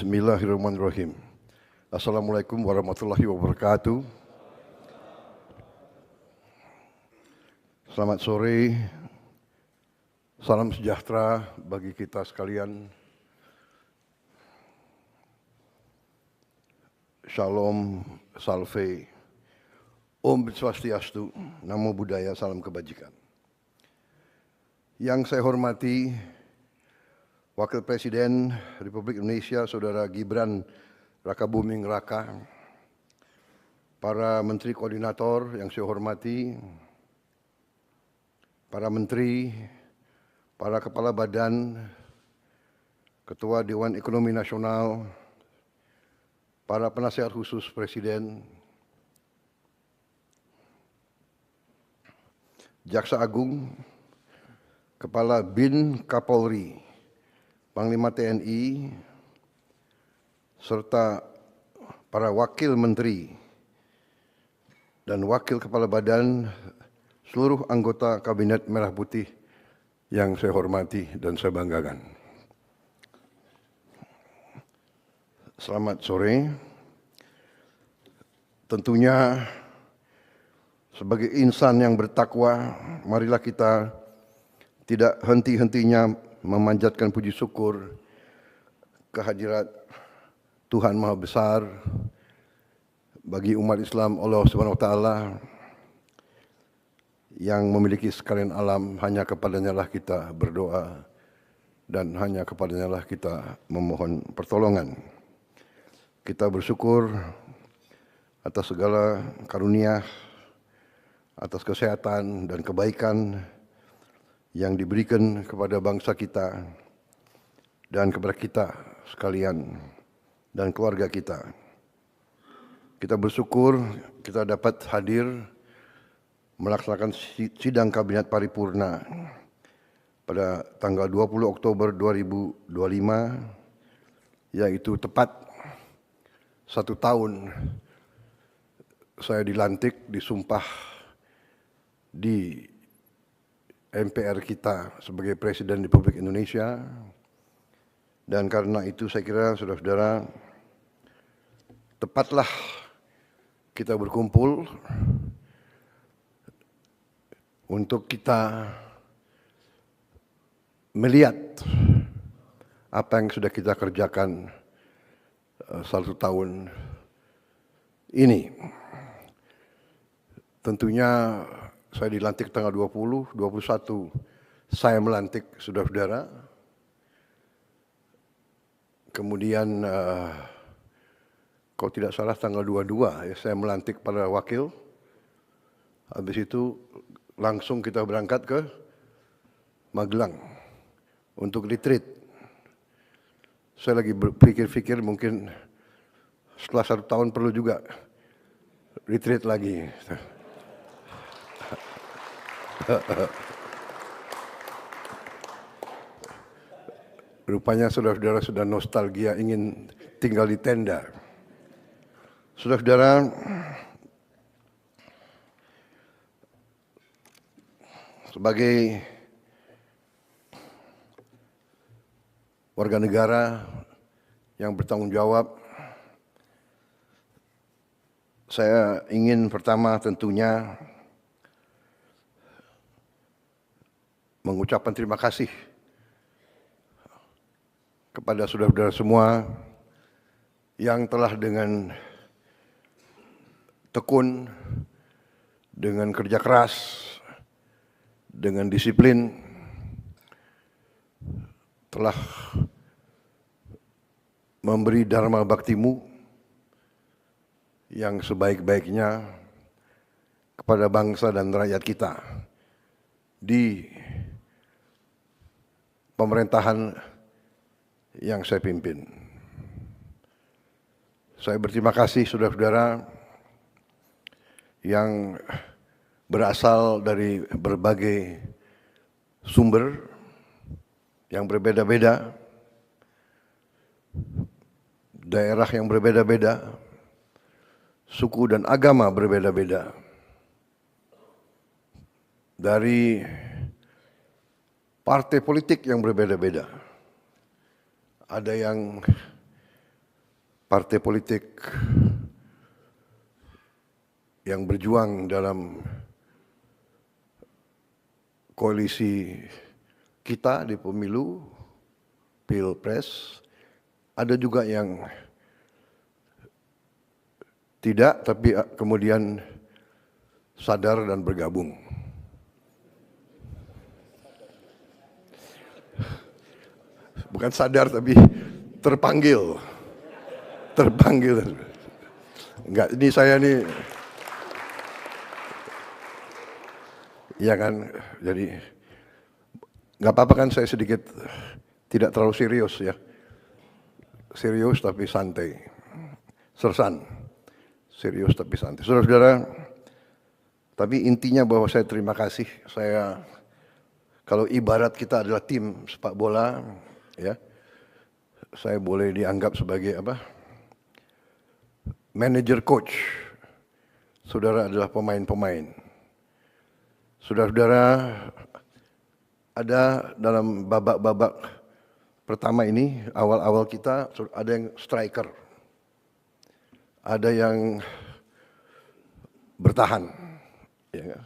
Bismillahirrahmanirrahim. Assalamualaikum warahmatullahi wabarakatuh. Selamat sore, salam sejahtera bagi kita sekalian. Shalom, salve, Om Swastiastu, Namo Buddhaya, salam kebajikan. Yang saya hormati Wakil Presiden Republik Indonesia, Saudara Gibran Rakabuming Raka, para Menteri Koordinator yang saya hormati, para Menteri, para Kepala Badan, Ketua Dewan Ekonomi Nasional, para Penasihat Khusus Presiden, Jaksa Agung, Kepala BIN Kapolri, Panglima TNI, serta para Wakil Menteri dan Wakil Kepala Badan, seluruh anggota Kabinet Merah Putih yang saya hormati dan saya banggakan. Selamat sore. Tentunya sebagai insan yang bertakwa, marilah kita tidak henti-hentinya memanjatkan puji syukur kehadirat Tuhan Maha Besar bagi umat Islam Allah Subhanahu wa taala yang memiliki sekalian alam. Hanya kepadanya lah kita berdoa dan hanya kepadanya lah kita memohon pertolongan. Kita bersyukur atas segala karunia, atas kesehatan dan kebaikan yang diberikan kepada bangsa kita dan kepada kita sekalian dan keluarga kita. Kita bersyukur kita dapat hadir melaksanakan sidang Kabinet Paripurna pada tanggal 20 Oktober 2025, yaitu tepat 1 tahun saya dilantik, disumpah di MPR kita sebagai Presiden Republik Indonesia. Dan karena itu saya kira saudara-saudara, tepatlah kita berkumpul untuk kita melihat apa yang sudah kita kerjakan 1 tahun ini. Tentunya saya dilantik tanggal 20, 21 saya melantik saudara-saudara. Kemudian kalau tidak salah tanggal 22 ya saya melantik para wakil. Habis itu langsung kita berangkat ke Magelang untuk retreat. Saya lagi berpikir-pikir mungkin setelah 1 tahun perlu juga retreat lagi. Rupanya saudara-saudara sudah nostalgia ingin tinggal di tenda. Saudara-saudara, sebagai warga negara yang bertanggung jawab, saya ingin pertama tentunya mengucapkan terima kasih kepada saudara-saudara semua yang telah dengan tekun, dengan kerja keras, dengan disiplin, telah memberi dharma baktimu yang sebaik-baiknya kepada bangsa dan rakyat kita di pemerintahan yang saya pimpin. Saya berterima kasih saudara-saudara yang berasal dari berbagai sumber yang berbeda-beda, daerah yang berbeda-beda, suku dan agama berbeda-beda, dari partai politik yang berbeda-beda. Ada yang partai politik yang berjuang dalam koalisi kita di pemilu, Pilpres, ada juga yang tidak, tapi kemudian sadar dan bergabung. Bukan sadar, tapi terpanggil. Terpanggil. Enggak, ini saya nih, ya kan, jadi nggak apa-apa kan saya sedikit tidak terlalu serius ya. Serius tapi santai. Sersan. Serius tapi santai. Saudara-saudara, tapi intinya bahwa saya terima kasih. Saya, kalau ibarat kita adalah tim sepak bola, ya, saya boleh dianggap sebagai apa? Manager coach. Saudara adalah pemain-pemain. Saudara-saudara, ada dalam babak-babak pertama ini, awal-awal kita ada yang striker. Ada yang bertahan. Ya.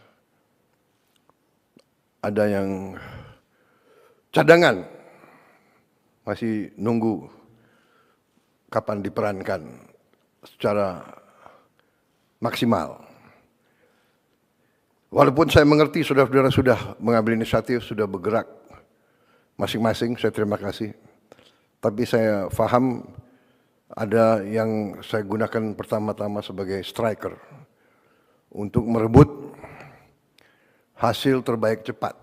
Ada yang cadangan. Masih nunggu kapan diperankan secara maksimal. Walaupun saya mengerti saudara-saudara sudah mengambil inisiatif, sudah bergerak masing-masing, saya terima kasih. Tapi saya paham ada yang saya gunakan pertama-tama sebagai striker untuk merebut hasil terbaik cepat.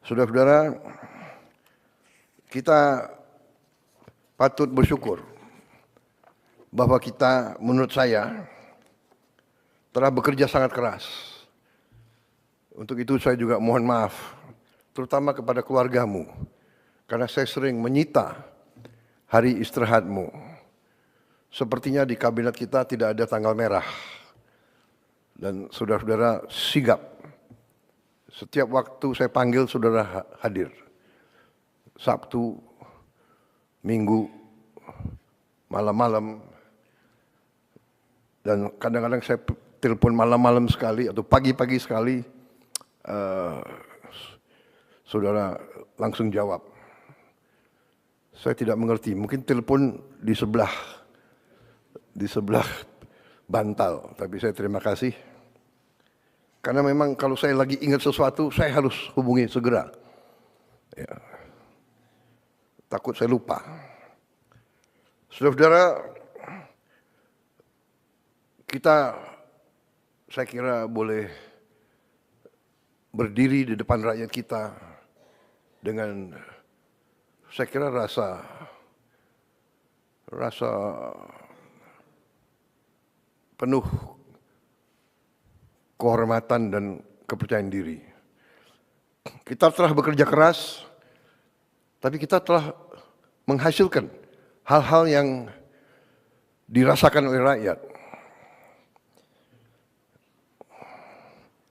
Saudara-saudara, kita patut bersyukur bahwa kita, menurut saya, telah bekerja sangat keras. Untuk itu saya juga mohon maaf, terutama kepada keluargamu, karena saya sering menyita hari istirahatmu. Sepertinya di kabinet kita tidak ada tanggal merah. Dan saudara-saudara sigap. Setiap waktu saya panggil, saudara hadir. Sabtu, Minggu, malam-malam. Dan kadang-kadang saya telepon malam-malam sekali atau pagi-pagi sekali. Saudara langsung jawab. Saya tidak mengerti, mungkin telepon di sebelah bantal, tapi saya terima kasih. Karena memang kalau saya lagi ingat sesuatu, saya harus hubungi segera. Ya. Takut saya lupa. Saudara-saudara, kita, saya kira boleh berdiri di depan rakyat kita dengan, saya kira rasa penuh kehormatan dan kepercayaan diri. Kita telah bekerja keras, tapi kita telah menghasilkan hal-hal yang dirasakan oleh rakyat.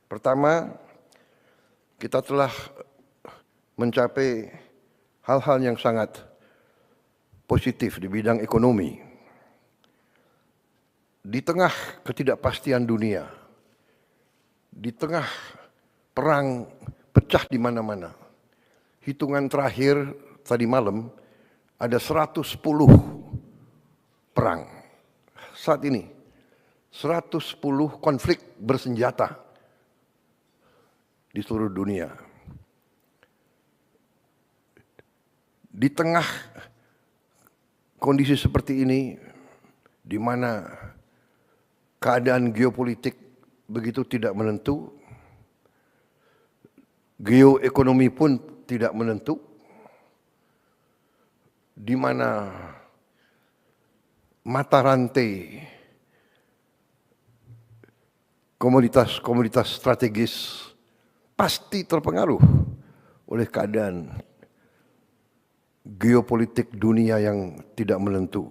Pertama, kita telah mencapai hal-hal yang sangat positif di bidang ekonomi. Di tengah ketidakpastian dunia, di tengah perang pecah di mana-mana, hitungan terakhir tadi malam ada 110 perang. Saat ini 110 konflik bersenjata di seluruh dunia. Di tengah kondisi seperti ini, di mana keadaan geopolitik begitu tidak menentu, geoekonomi pun tidak menentu, di mana mata rantai komoditas strategis pasti terpengaruh oleh keadaan geopolitik dunia yang tidak menentu.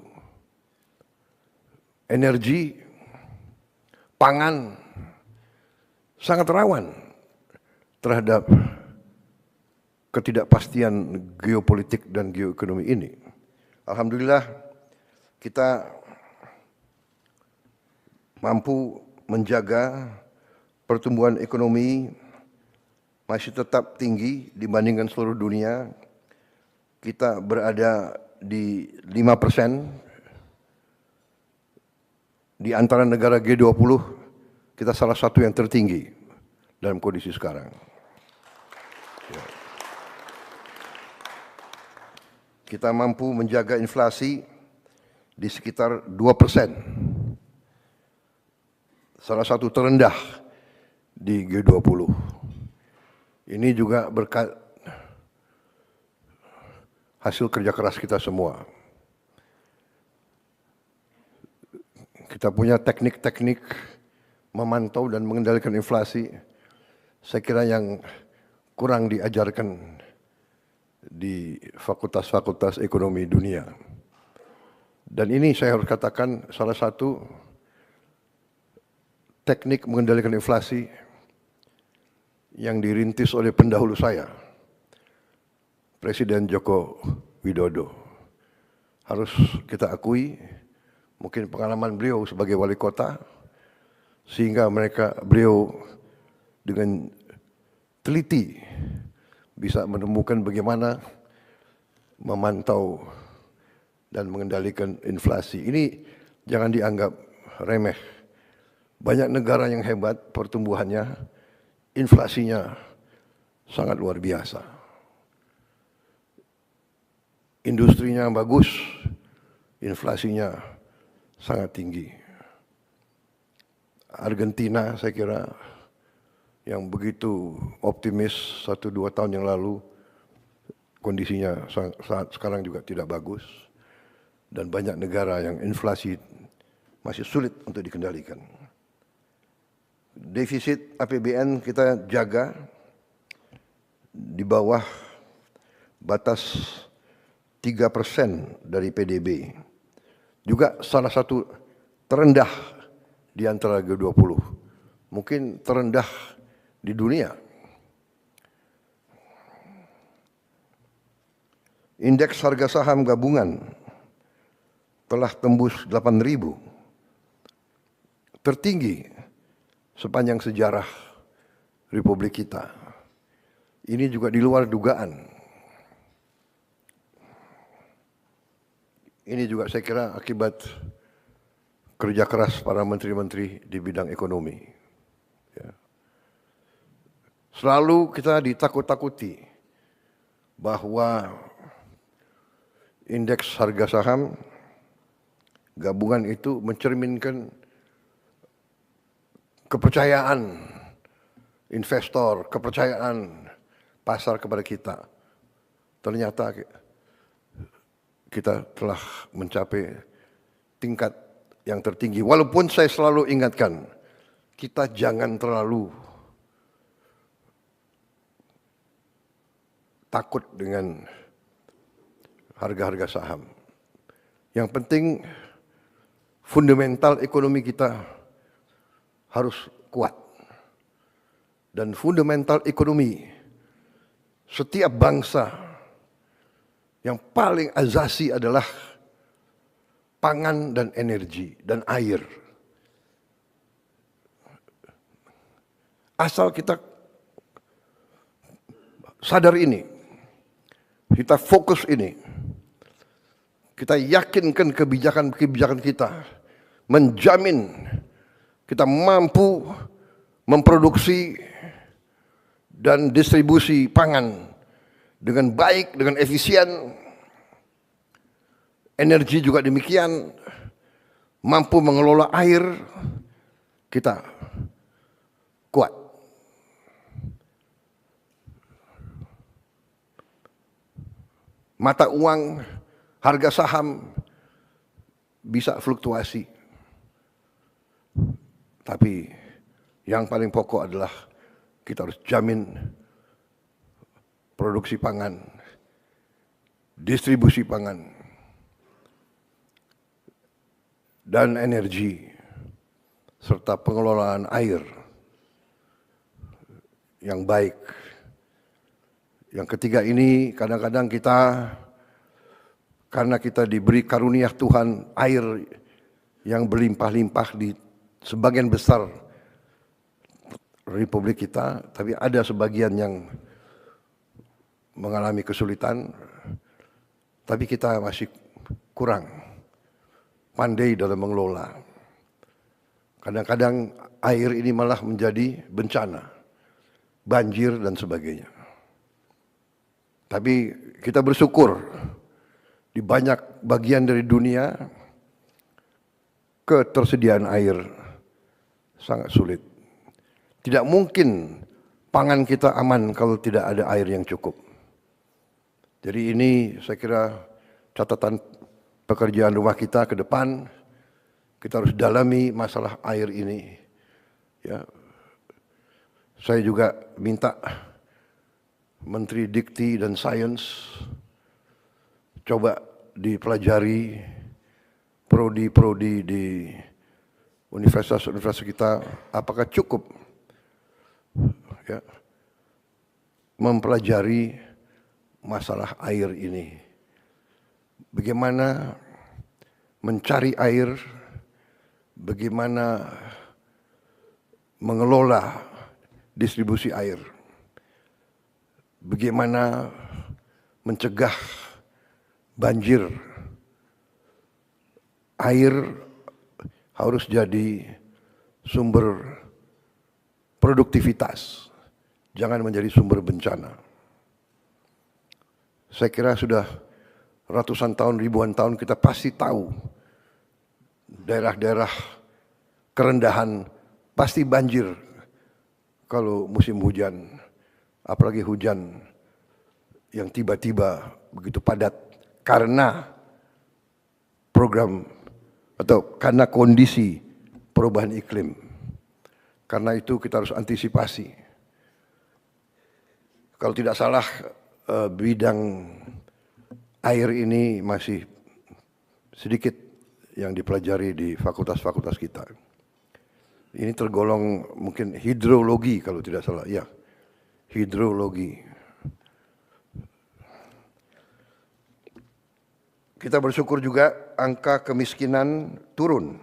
Energi, pangan sangat rawan terhadap ketidakpastian geopolitik dan geoekonomi ini. Alhamdulillah kita mampu menjaga pertumbuhan ekonomi masih tetap tinggi dibandingkan seluruh dunia. Kita berada di 5%. Di antara negara G20, kita salah satu yang tertinggi dalam kondisi sekarang. Kita mampu menjaga inflasi di sekitar 2%. Salah satu terendah di G20. Ini juga berkat hasil kerja keras kita semua. Kita punya teknik-teknik memantau dan mengendalikan inflasi, saya kira yang kurang diajarkan di fakultas-fakultas ekonomi dunia. Dan ini saya harus katakan salah satu teknik mengendalikan inflasi yang dirintis oleh pendahulu saya, Presiden Joko Widodo. Harus kita akui, mungkin pengalaman beliau sebagai wali kota, sehingga beliau dengan teliti bisa menemukan bagaimana memantau dan mengendalikan inflasi. Ini jangan dianggap remeh. Banyak negara yang hebat pertumbuhannya, inflasinya sangat luar biasa. Industrinya bagus, inflasinya sangat tinggi. Argentina saya kira yang begitu optimis 1-2 tahun yang lalu, kondisinya saat sekarang juga tidak bagus. Dan banyak negara yang inflasi masih sulit untuk dikendalikan. Defisit APBN kita jaga di bawah batas 3% dari PDB. Juga salah satu terendah di antara G20. Mungkin terendah di dunia. Indeks harga saham gabungan telah tembus 8.000. Tertinggi sepanjang sejarah Republik kita. Ini juga di luar dugaan. Ini juga saya kira akibat kerja keras para menteri-menteri di bidang ekonomi. Ya. Selalu kita ditakut-takuti bahwa indeks harga saham gabungan itu mencerminkan kepercayaan investor, kepercayaan pasar kepada kita. Ternyata kita telah mencapai tingkat yang tertinggi. Walaupun saya selalu ingatkan, kita jangan terlalu takut dengan harga-harga saham. Yang penting fundamental ekonomi kita harus kuat. Dan fundamental ekonomi setiap bangsa yang paling asasi adalah pangan dan energi dan air. Asal kita sadar ini, kita fokus ini, kita yakinkan kebijakan-kebijakan kita, menjamin kita mampu memproduksi dan distribusi pangan dengan baik, dengan efisien. Energi juga demikian, mampu mengelola air, kita kuat. Mata uang, harga saham bisa fluktuasi. Tapi yang paling pokok adalah kita harus jamin produksi pangan, distribusi pangan, dan energi, serta pengelolaan air yang baik. Yang ketiga ini kadang-kadang kita karena kita diberi karunia Tuhan air yang berlimpah-limpah di sebagian besar Republik kita, tapi ada sebagian yang mengalami kesulitan, tapi kita masih kurang pandai dalam mengelola. Kadang-kadang air ini malah menjadi bencana, banjir dan sebagainya. Tapi kita bersyukur di banyak bagian dari dunia ketersediaan air sangat sulit. Tidak mungkin pangan kita aman kalau tidak ada air yang cukup. Jadi ini saya kira catatan pekerjaan rumah kita ke depan. Kita harus dalami masalah air ini. Ya. Saya juga minta Menteri Dikti dan Sains coba dipelajari prodi-prodi di universitas-universitas kita, apakah cukup ya, mempelajari masalah air ini. Bagaimana mencari air, bagaimana mengelola distribusi air, bagaimana mencegah banjir. Air harus jadi sumber produktivitas, jangan menjadi sumber bencana. Saya kira sudah ratusan tahun, ribuan tahun kita pasti tahu daerah-daerah kerendahan pasti banjir kalau musim hujan, apalagi hujan yang tiba-tiba begitu padat karena program atau karena kondisi perubahan iklim. Karena itu kita harus antisipasi. Kalau tidak salah bidang air ini masih sedikit yang dipelajari di fakultas-fakultas kita. Ini tergolong mungkin hidrologi kalau tidak salah, ya, hidrologi. Kita bersyukur juga angka kemiskinan turun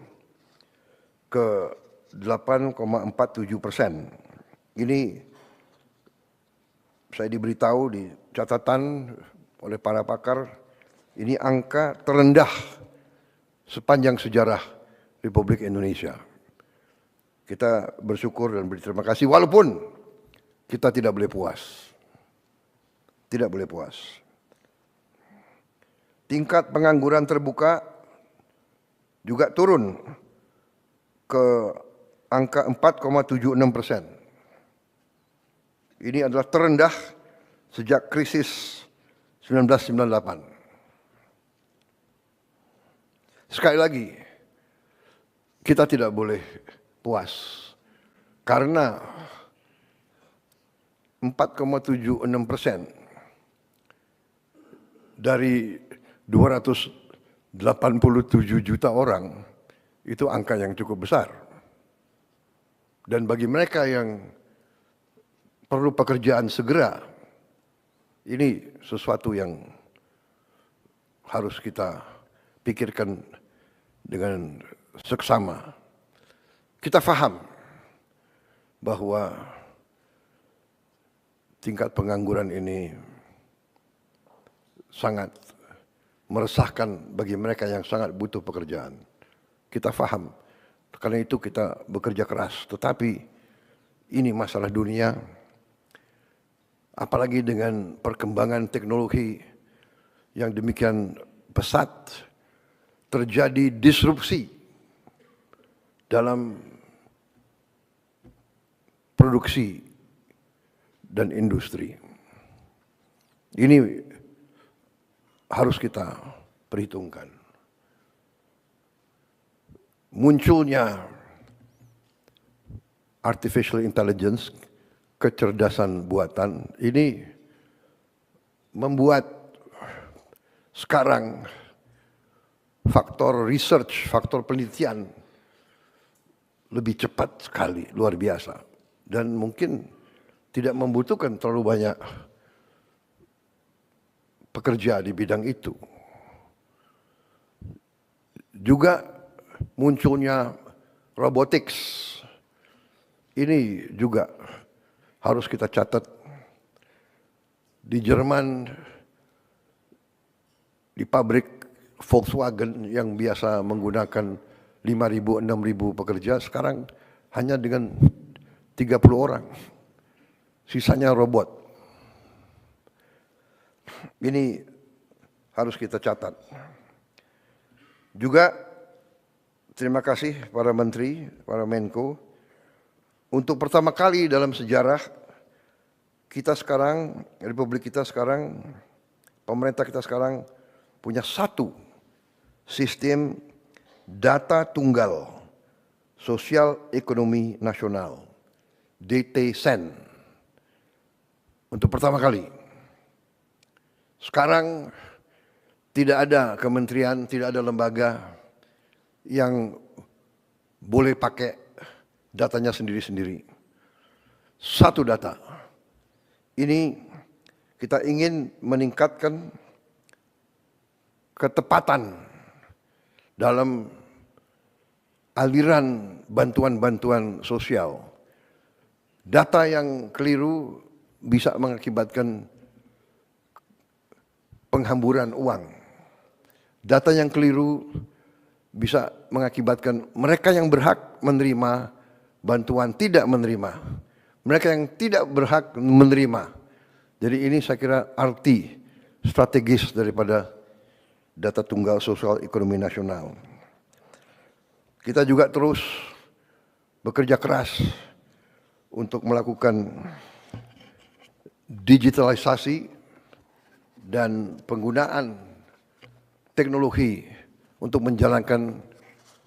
ke 8,47%. Ini saya diberitahu di catatan oleh para pakar, ini angka terendah sepanjang sejarah Republik Indonesia. Kita bersyukur dan berterima kasih walaupun kita tidak boleh puas. Tidak boleh puas. Tingkat pengangguran terbuka juga turun ke angka 4,76%. Ini adalah terendah sejak krisis 1998. Sekali lagi, kita tidak boleh puas karena 4,76% dari 287 juta orang itu angka yang cukup besar. Dan bagi mereka yang perlu pekerjaan segera, ini sesuatu yang harus kita pikirkan dengan seksama. Kita paham bahwa tingkat pengangguran ini sangat meresahkan bagi mereka yang sangat butuh pekerjaan. Kita paham, karena itu kita bekerja keras. Tetapi ini masalah dunia, apalagi dengan perkembangan teknologi yang demikian pesat, terjadi disrupsi dalam produksi dan industri. Ini harus kita perhitungkan. Munculnya artificial intelligence, kecerdasan buatan, ini membuat sekarang faktor research, faktor penelitian lebih cepat sekali, luar biasa. Dan mungkin tidak membutuhkan terlalu banyak pekerja di bidang itu. Juga munculnya robotics, ini juga harus kita catat. Di Jerman, di pabrik Volkswagen yang biasa menggunakan 5.000, 6.000 pekerja, sekarang hanya dengan 30 orang. Sisanya robot. Ini harus kita catat. Juga terima kasih para menteri, para Menko. Untuk pertama kali dalam sejarah kita sekarang, Republik kita sekarang, pemerintah kita sekarang punya satu sistem data tunggal sosial ekonomi nasional, DTSEN. Untuk pertama kali. Sekarang tidak ada kementerian, tidak ada lembaga yang boleh pakai datanya sendiri-sendiri. Satu data. Ini kita ingin meningkatkan ketepatan dalam aliran bantuan-bantuan sosial. Data yang keliru bisa mengakibatkan penghamburan uang. Data yang keliru bisa mengakibatkan mereka yang berhak menerima bantuan tidak menerima. Mereka yang tidak berhak menerima. Jadi ini saya kira arti strategis daripada data tunggal sosial ekonomi nasional. Kita juga terus bekerja keras untuk melakukan digitalisasi dan penggunaan teknologi untuk menjalankan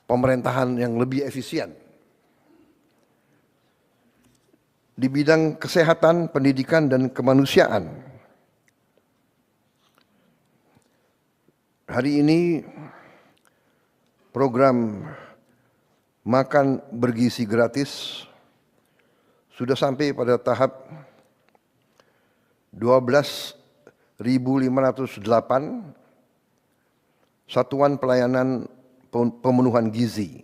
pemerintahan yang lebih efisien. Di bidang kesehatan, pendidikan, dan kemanusiaan, hari ini program makan bergizi gratis sudah sampai pada tahap 12.508 satuan pelayanan pemenuhan gizi,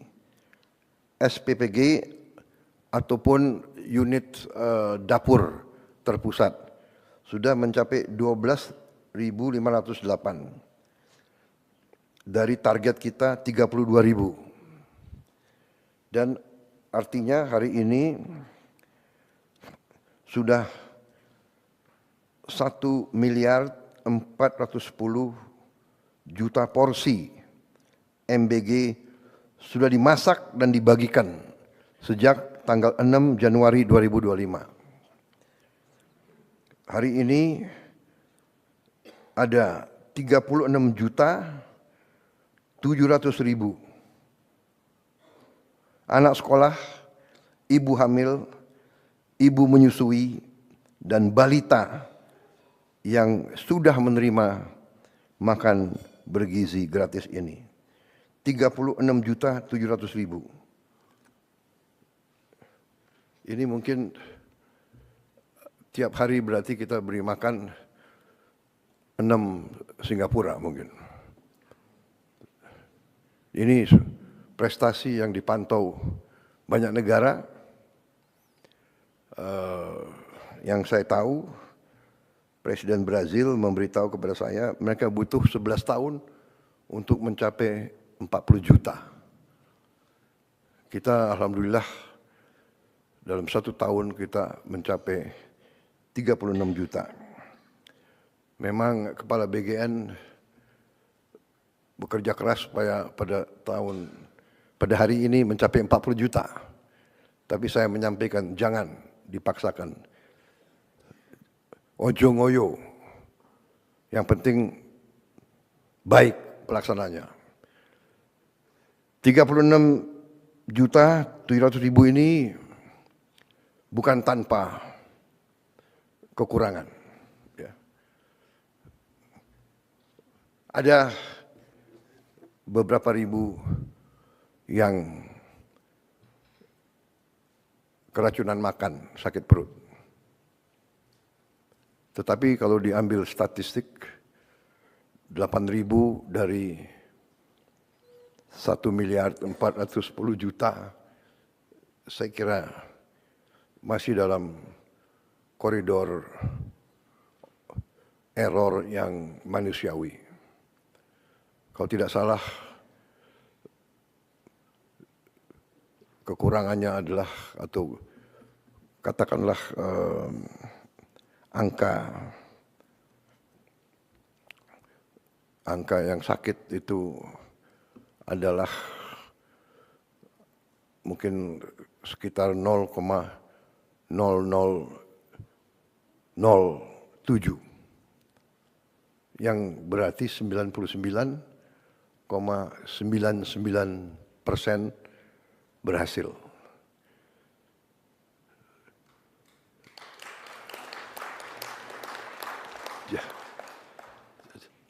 SPPG ataupun unit dapur terpusat sudah mencapai 12.508 dari target kita 32.000. Dan artinya hari ini sudah 1.410.000.000 porsi MBG sudah dimasak dan dibagikan sejak tanggal 6 Januari 2025. Hari ini ada 36.700.000 anak sekolah, ibu hamil, ibu menyusui, dan balita yang sudah menerima makan bergizi gratis ini. 36.700.000. Ini mungkin tiap hari berarti kita beri makan 6 Singapura mungkin. Ini prestasi yang dipantau banyak negara. Yang saya tahu, Presiden Brazil memberitahu kepada saya, mereka butuh 11 tahun untuk mencapai 40 juta. Kita alhamdulillah dalam 1 tahun kita mencapai 36 juta. Memang Kepala BGN bekerja keras supaya pada hari ini mencapai 40 juta. Tapi saya menyampaikan jangan dipaksakan. Ojo ngoyo. Yang penting baik pelaksananya. 36.700.000 ini bukan tanpa kekurangan. Ya. Ada beberapa ribu yang keracunan makan, sakit perut. Tetapi kalau diambil statistik, 8.000 dari 1.410.000.000, saya kira masih dalam koridor error yang manusiawi. Kalau tidak salah, kekurangannya adalah, atau katakanlah angka yang sakit itu adalah mungkin sekitar 0,0007, yang berarti 99,99% berhasil.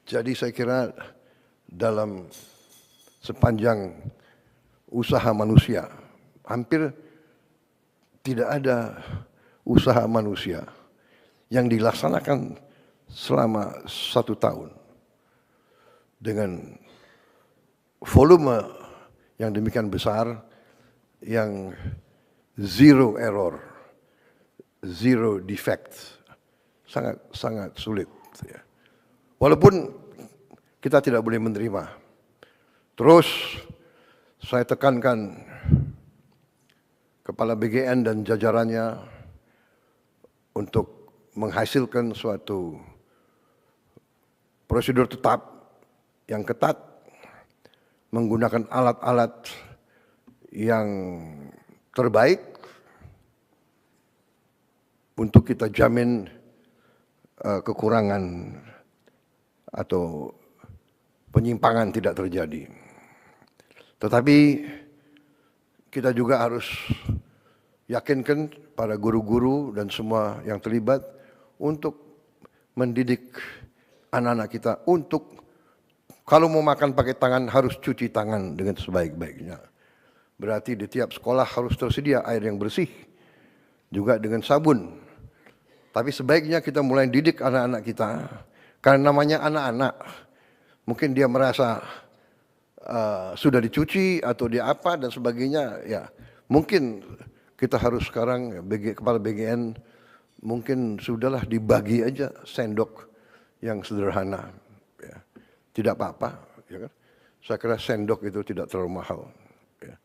Jadi saya kira dalam sepanjang usaha manusia, hampir tidak ada usaha manusia yang dilaksanakan selama 1 tahun dengan volume yang demikian besar, yang zero error, zero defect, sangat sulit. Walaupun kita tidak boleh menerima. Terus saya tekankan Kepala BGN dan jajarannya untuk menghasilkan suatu prosedur tetap yang ketat, menggunakan alat-alat yang terbaik untuk kita jamin kekurangan atau penyimpangan tidak terjadi. Tetapi kita juga harus yakinkan para guru-guru dan semua yang terlibat untuk mendidik anak-anak kita untuk kalau mau makan pakai tangan harus cuci tangan dengan sebaik-baiknya. Berarti di tiap sekolah harus tersedia air yang bersih, juga dengan sabun. Tapi sebaiknya kita mulai didik anak-anak kita, karena namanya anak-anak, mungkin dia merasa sudah dicuci atau dia apa dan sebagainya, ya mungkin kita harus sekarang Kepala BGN mungkin sudahlah dibagi aja sendok yang sederhana, ya. Tidak apa-apa, ya kan? Saya kira sendok itu tidak terlalu mahal, ya.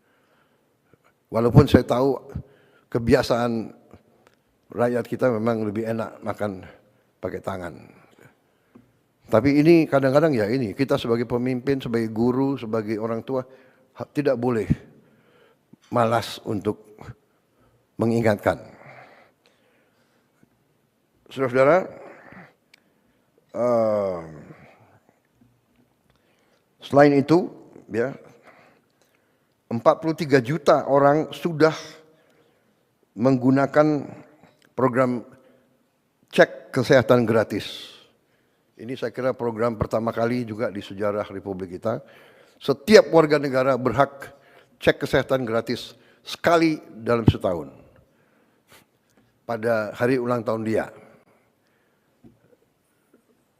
Walaupun saya tahu kebiasaan rakyat kita memang lebih enak makan pakai tangan. Tapi ini kadang-kadang ya ini, kita sebagai pemimpin, sebagai guru, sebagai orang tua, tidak boleh malas untuk mengingatkan. Saudara-saudara, selain itu, ya, 43 juta orang sudah menggunakan program cek kesehatan gratis. Ini saya kira program pertama kali juga di sejarah Republik kita. Setiap warga negara berhak cek kesehatan gratis sekali dalam setahun pada hari ulang tahun dia.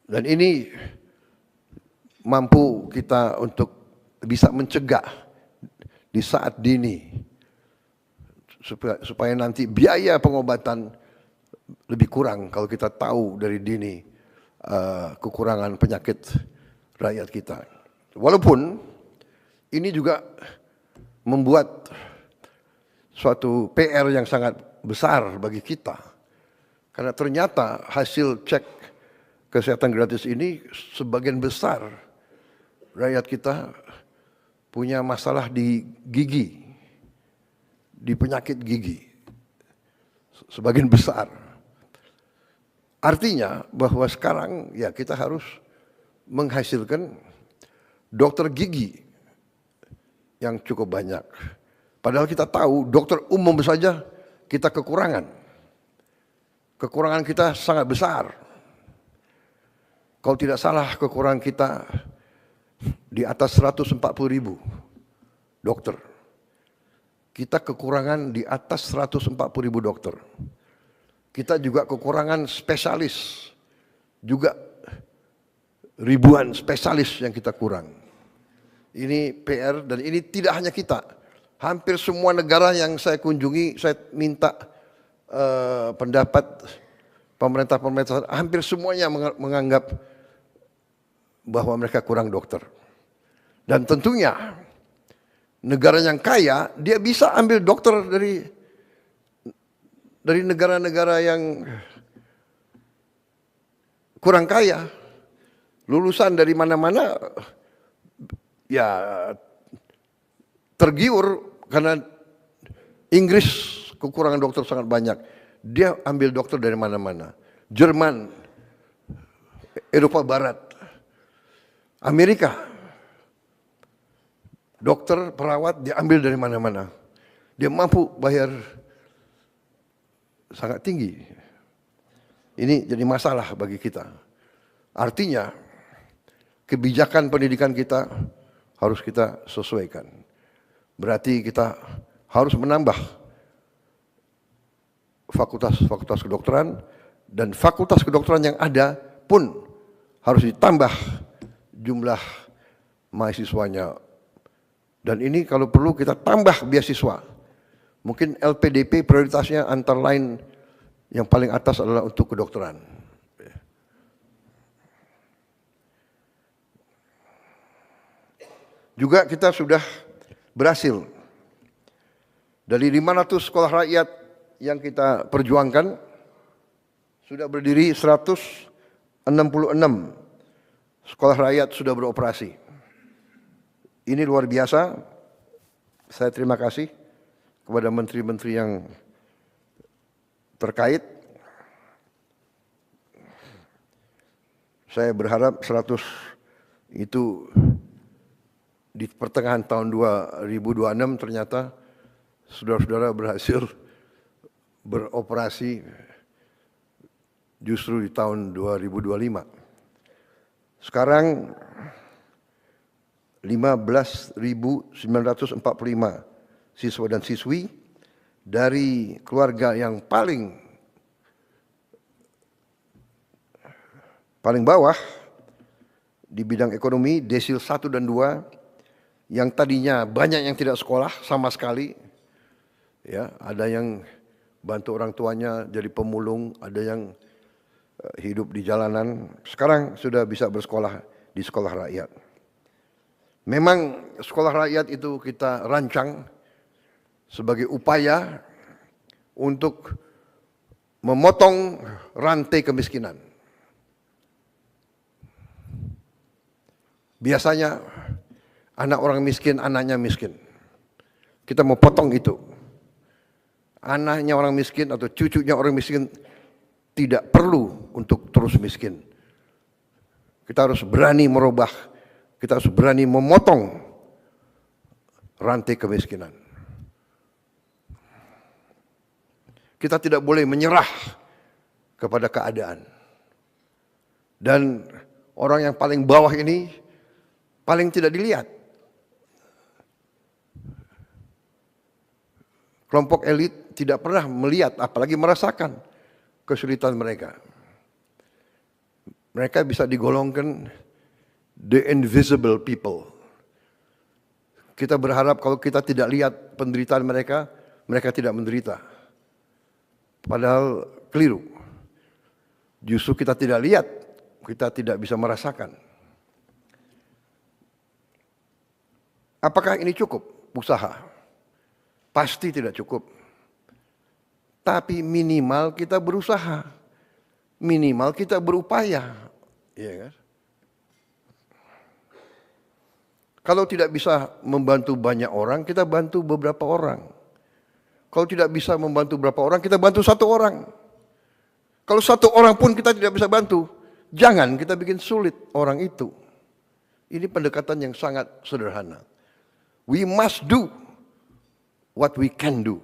Dan ini mampu kita untuk bisa mencegah di saat dini supaya nanti biaya pengobatan lebih kurang kalau kita tahu dari dini kekurangan penyakit rakyat kita. Walaupun ini juga membuat suatu PR yang sangat besar bagi kita, karena ternyata hasil cek kesehatan gratis ini sebagian besar rakyat kita punya masalah di gigi, di penyakit gigi, sebagian besar. Artinya bahwa sekarang ya kita harus menghasilkan dokter gigi yang cukup banyak. Padahal kita tahu dokter umum saja kita kekurangan. Kekurangan kita sangat besar. Kalau tidak salah kekurangan kita di atas 140.000 dokter. Kita kekurangan di atas 140.000 dokter. Kita juga kekurangan spesialis, juga ribuan spesialis yang kita kurang. Ini PR dan ini tidak hanya kita. Hampir semua negara yang saya kunjungi, saya minta pendapat pemerintah-pemerintah, hampir semuanya menganggap bahwa mereka kurang dokter. Dan tentunya negara yang kaya, dia bisa ambil dokter dari negara-negara yang kurang kaya. Lulusan dari mana-mana ya tergiur karena Inggris kekurangan dokter sangat banyak. Dia ambil dokter dari mana-mana. Jerman, Eropa Barat, Amerika. Dokter, perawat dia ambil dari mana-mana. Dia mampu bayar sangat tinggi. Ini jadi masalah bagi kita. Artinya kebijakan pendidikan kita harus kita sesuaikan. Berarti kita harus menambah fakultas-fakultas kedokteran dan fakultas kedokteran yang ada pun harus ditambah jumlah mahasiswanya. Dan ini kalau perlu kita tambah beasiswa. Mungkin LPDP prioritasnya antara lain yang paling atas adalah untuk kedokteran. Juga kita sudah berhasil dari 500 sekolah rakyat yang kita perjuangkan sudah berdiri 166 sekolah rakyat sudah beroperasi. Ini luar biasa. Saya terima kasih kepada menteri-menteri yang terkait. Saya berharap 100 itu di pertengahan tahun 2026 ternyata saudara-saudara berhasil beroperasi justru di tahun 2025. Sekarang 15.945 siswa dan siswi dari keluarga yang paling bawah di bidang ekonomi, desil 1 dan 2, yang tadinya banyak yang tidak sekolah sama sekali, ya, ada yang bantu orang tuanya jadi pemulung, ada yang hidup di jalanan, sekarang sudah bisa bersekolah di sekolah rakyat. Memang sekolah rakyat itu kita rancang sebagai upaya untuk memotong rantai kemiskinan. Biasanya anak orang miskin, anaknya miskin. Kita mau potong itu. Anaknya orang miskin atau cucunya orang miskin tidak perlu untuk terus miskin. Kita harus berani merubah, kita harus berani memotong rantai kemiskinan. Kita tidak boleh menyerah kepada keadaan. Dan orang yang paling bawah ini paling tidak dilihat. Kelompok elit tidak pernah melihat, apalagi merasakan kesulitan mereka. Mereka bisa digolongkan the invisible people. Kita berharap kalau kita tidak lihat penderitaan mereka, mereka tidak menderita. Padahal keliru. Justru kita tidak lihat, kita tidak bisa merasakan. Apakah ini cukup usaha? Pasti tidak cukup. Tapi minimal kita berusaha. Minimal kita berupaya. Ya kan? Kalau tidak bisa membantu banyak orang, kita bantu beberapa orang. Kalau tidak bisa membantu beberapa orang, kita bantu satu orang. Kalau satu orang pun kita tidak bisa bantu, jangan kita bikin sulit orang itu. Ini pendekatan yang sangat sederhana. We must do what we can do.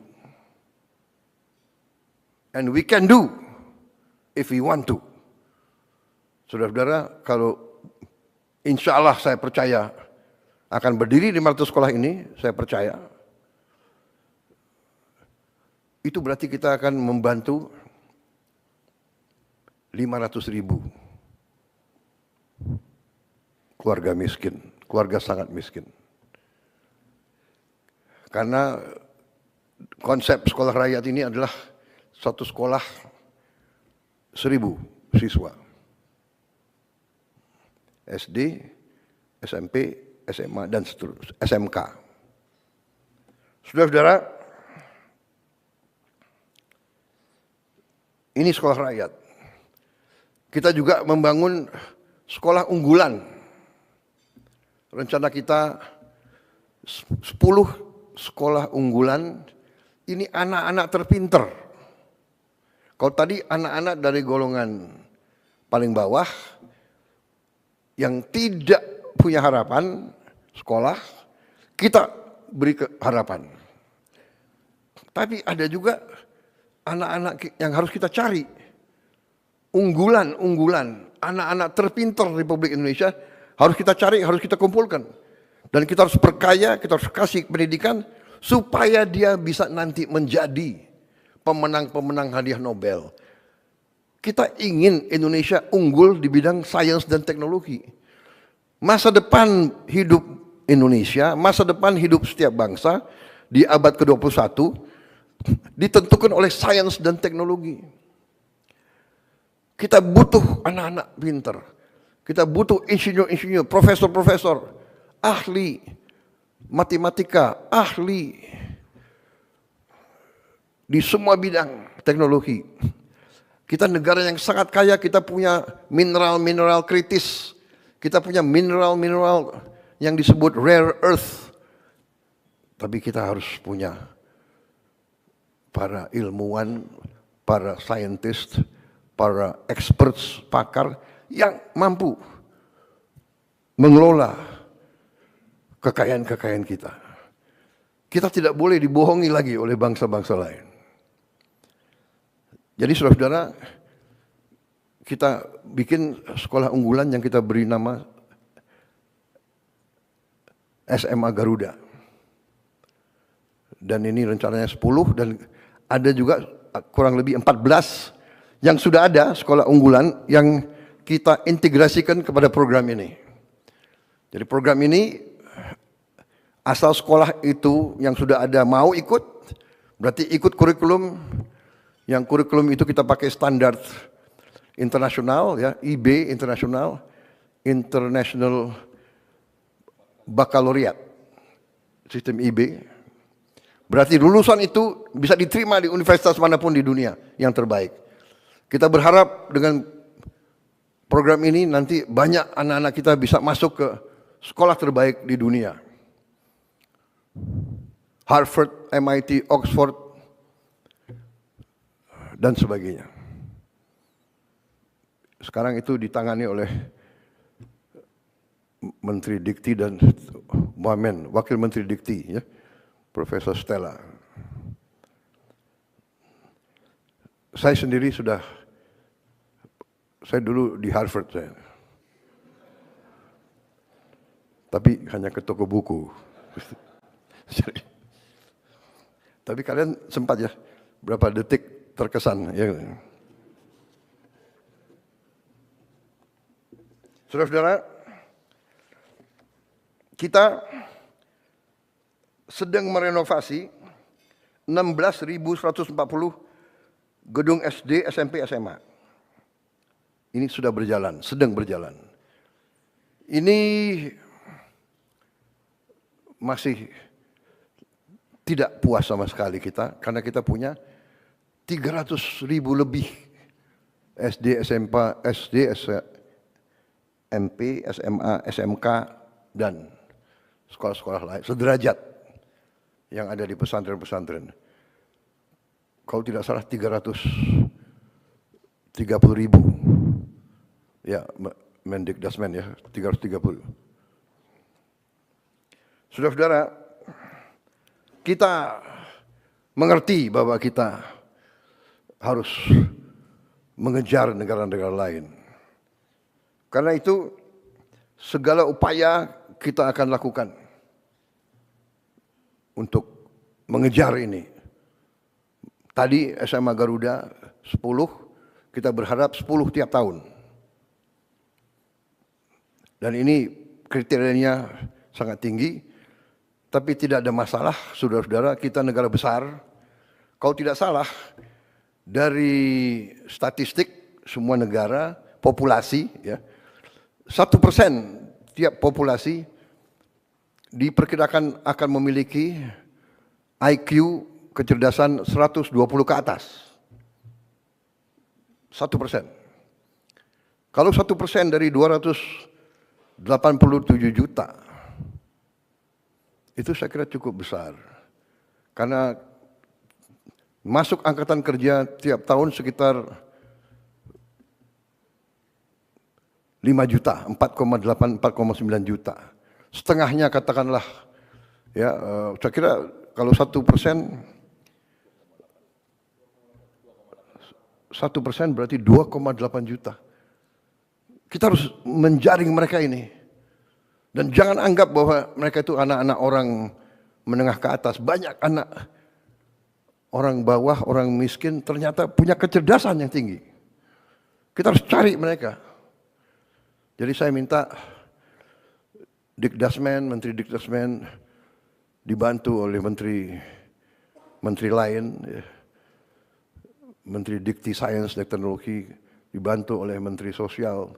And we can do if we want to. Saudara-saudara, kalau insya Allah saya percaya akan berdiri 500 sekolah ini, saya percaya. Itu berarti kita akan membantu 500.000 keluarga miskin, keluarga sangat miskin. Karena konsep sekolah rakyat ini adalah satu sekolah 1.000 siswa. SD, SMP, SMA, dan seterusnya, SMK. Saudara-saudara, ini sekolah rakyat. Kita juga membangun sekolah unggulan. Rencana kita 10 sekolah unggulan, ini anak-anak terpinter. Kalau tadi anak-anak dari golongan paling bawah, yang tidak punya harapan sekolah, kita beri harapan. Tapi ada juga anak-anak yang harus kita cari. Unggulan, anak-anak terpinter Republik Indonesia harus kita cari, harus kita kumpulkan. Dan kita harus perkaya, kita harus kasih pendidikan supaya dia bisa nanti menjadi pemenang-pemenang hadiah Nobel. Kita ingin Indonesia unggul di bidang sains dan teknologi. Masa depan hidup Indonesia, masa depan hidup setiap bangsa di abad ke-21 ditentukan oleh sains dan teknologi. Kita butuh anak-anak pinter. Kita butuh insinyur-insinyur, profesor-profesor, ahli matematika, ahli di semua bidang teknologi. Kita negara yang sangat kaya, kita punya mineral-mineral kritis. Kita punya mineral-mineral yang disebut rare earth. Tapi kita harus punya para ilmuwan, para scientist, para experts, pakar yang mampu mengelola kekayaan-kekayaan kita. Kita tidak boleh dibohongi lagi oleh bangsa-bangsa lain. Jadi saudara-saudara, kita bikin sekolah unggulan yang kita beri nama SMA Garuda. Dan ini rencananya 10 dan ada juga kurang lebih 14 yang sudah ada sekolah unggulan yang kita integrasikan kepada program ini. Jadi program ini asal sekolah itu yang sudah ada mau ikut, berarti ikut kurikulum. Yang kurikulum itu kita pakai standar internasional, ya, IB internasional, International Baccalaureate, sistem IB. Berarti lulusan itu bisa diterima di universitas manapun di dunia yang terbaik. Kita berharap dengan program ini nanti banyak anak-anak kita bisa masuk ke sekolah terbaik di dunia. Harvard, MIT, Oxford, dan sebagainya. Sekarang itu ditangani oleh Menteri Dikti dan Wamen, Wakil Menteri Dikti, ya, Profesor Stella. Saya sendiri saya dulu di Harvard saya. Tapi hanya ke toko buku. Tapi kalian sempat ya, berapa detik terkesan, ya. Saudara-saudara, kita sedang merenovasi 16.140 gedung SD, SMP, SMA. Ini sudah berjalan, sedang berjalan. Ini masih tidak puas sama sekali kita, karena kita punya 300.000 lebih SD, SMP, SMA, SMK, dan sekolah-sekolah lain, sederajat yang ada di pesantren-pesantren. Kalau tidak salah 330.000. Ya, Mendikdasmen ya, 330. Saudara-saudara, kita mengerti bahwa kita harus mengejar negara-negara lain. Karena itu segala upaya kita akan lakukan untuk mengejar ini. Tadi SMA Garuda 10, kita berharap 10 tiap tahun. Dan ini kriterianya sangat tinggi. Tapi tidak ada masalah, saudara-saudara, kita negara besar. Kalau tidak salah, dari statistik semua negara, populasi, ya, 1% tiap populasi diperkirakan akan memiliki IQ kecerdasan 120 ke atas. 1%. Kalau 1% dari 287 juta, itu saya kira cukup besar. Karena masuk angkatan kerja tiap tahun sekitar 5 juta, 4,8, 4,9 juta. Setengahnya katakanlah, ya, saya kira kalau 1%, 1% berarti 2,8 juta. Kita harus menjaring mereka ini. Dan jangan anggap bahwa mereka itu anak-anak orang menengah ke atas. Banyak anak orang bawah, orang miskin ternyata punya kecerdasan yang tinggi. Kita harus cari mereka. Jadi saya minta Dikdasmen, Menteri Dikdasmen dibantu oleh menteri lain, ya. Menteri Dikti Sains dan Teknologi dibantu oleh Menteri Sosial,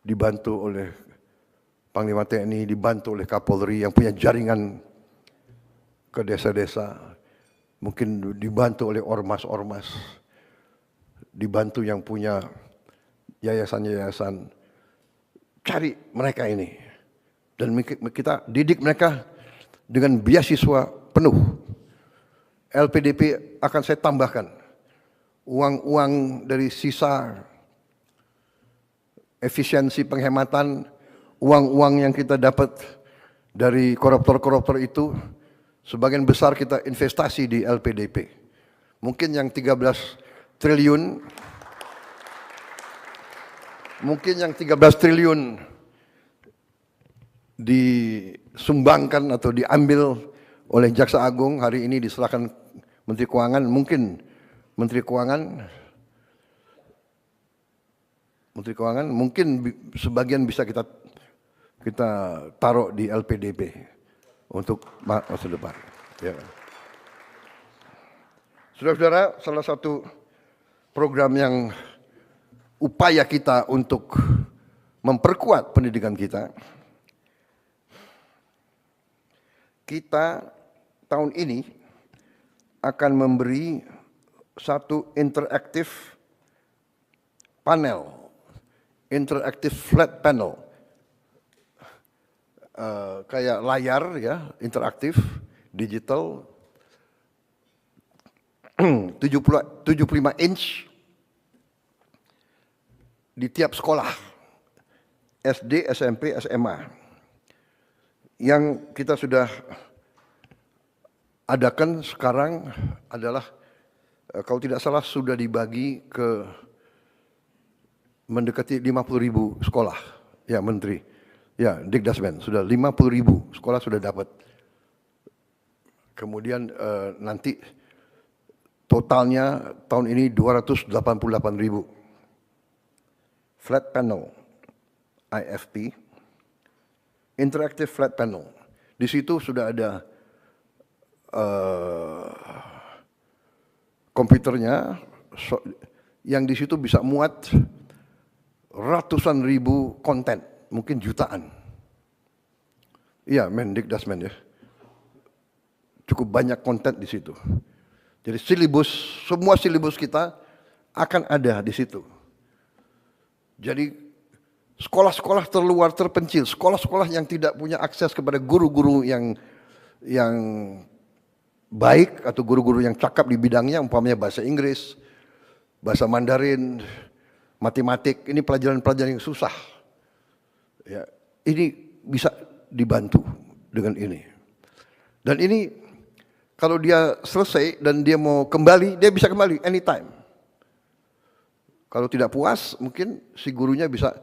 dibantu oleh Panglima TNI, dibantu oleh Kapolri yang punya jaringan ke desa-desa, mungkin dibantu oleh ormas-ormas, dibantu yang punya yayasan-yayasan. Cari mereka ini dan kita didik mereka dengan beasiswa penuh. LPDP akan saya tambahkan uang-uang dari sisa efisiensi penghematan, uang-uang yang kita dapat dari koruptor-koruptor itu, sebagian besar kita investasi di LPDP. Mungkin yang 13 triliun, disumbangkan atau diambil oleh Jaksa Agung, hari ini diserahkan Menteri Keuangan, mungkin sebagian bisa kita taruh di LPDP untuk masa depan. Ya. Saudara-saudara, salah satu program yang upaya kita untuk memperkuat pendidikan kita tahun ini akan memberi satu interaktif panel, interaktif flat panel, kayak layar, ya, interaktif, digital, 75 inch di tiap sekolah, SD, SMP, SMA, yang kita sudah adakan sekarang adalah, kalau tidak salah sudah dibagi ke mendekati 50.000 sekolah, ya Menteri, ya Dikdasmen, sudah 50.000 sekolah sudah dapat. Kemudian nanti totalnya tahun ini 288.000. Flat panel, IFP, interactive flat panel. Di situ sudah ada komputernya, yang di situ bisa muat ratusan ribu konten, mungkin jutaan. Iya, Dikdasmen, ya. Cukup banyak konten di situ. Jadi semua silibus kita akan ada di situ. Jadi sekolah-sekolah terluar, terpencil, sekolah-sekolah yang tidak punya akses kepada guru-guru yang baik atau guru-guru yang cakap di bidangnya, umpamanya bahasa Inggris, bahasa Mandarin, matematik, ini pelajaran-pelajaran yang susah. Ya, ini bisa dibantu dengan ini. Dan ini kalau dia selesai dan dia mau kembali, dia bisa kembali anytime. Kalau tidak puas, mungkin si gurunya bisa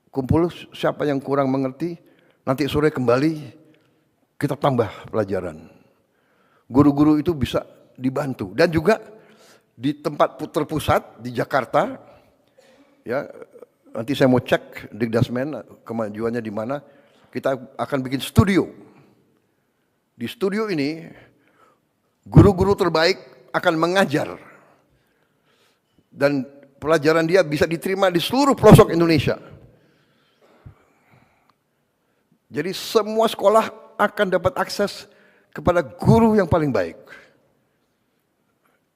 kumpul siapa yang kurang mengerti, nanti sore kembali kita tambah pelajaran. Guru-guru itu bisa dibantu. Dan juga di tempat terpusat di Jakarta, ya, nanti saya mau cek Dikdasmen kemajuannya di mana, kita akan bikin studio Di studio ini, guru-guru terbaik akan mengajar. Dan pelajaran dia bisa diterima di seluruh pelosok Indonesia. Jadi semua sekolah akan dapat akses kepada guru yang paling baik.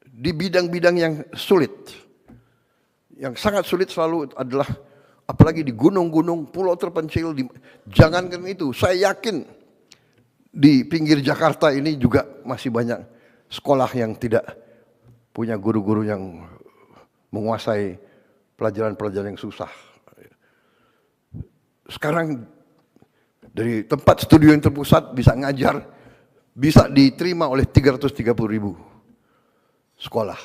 Di bidang-bidang yang sulit. Yang sangat sulit selalu adalah, apalagi di gunung-gunung, pulau terpencil, jangankan itu, saya yakin di pinggir Jakarta ini juga masih banyak sekolah yang tidak punya guru-guru yang menguasai pelajaran-pelajaran yang susah. Sekarang dari tempat studio yang terpusat bisa ngajar, bisa diterima oleh 330.000 sekolah.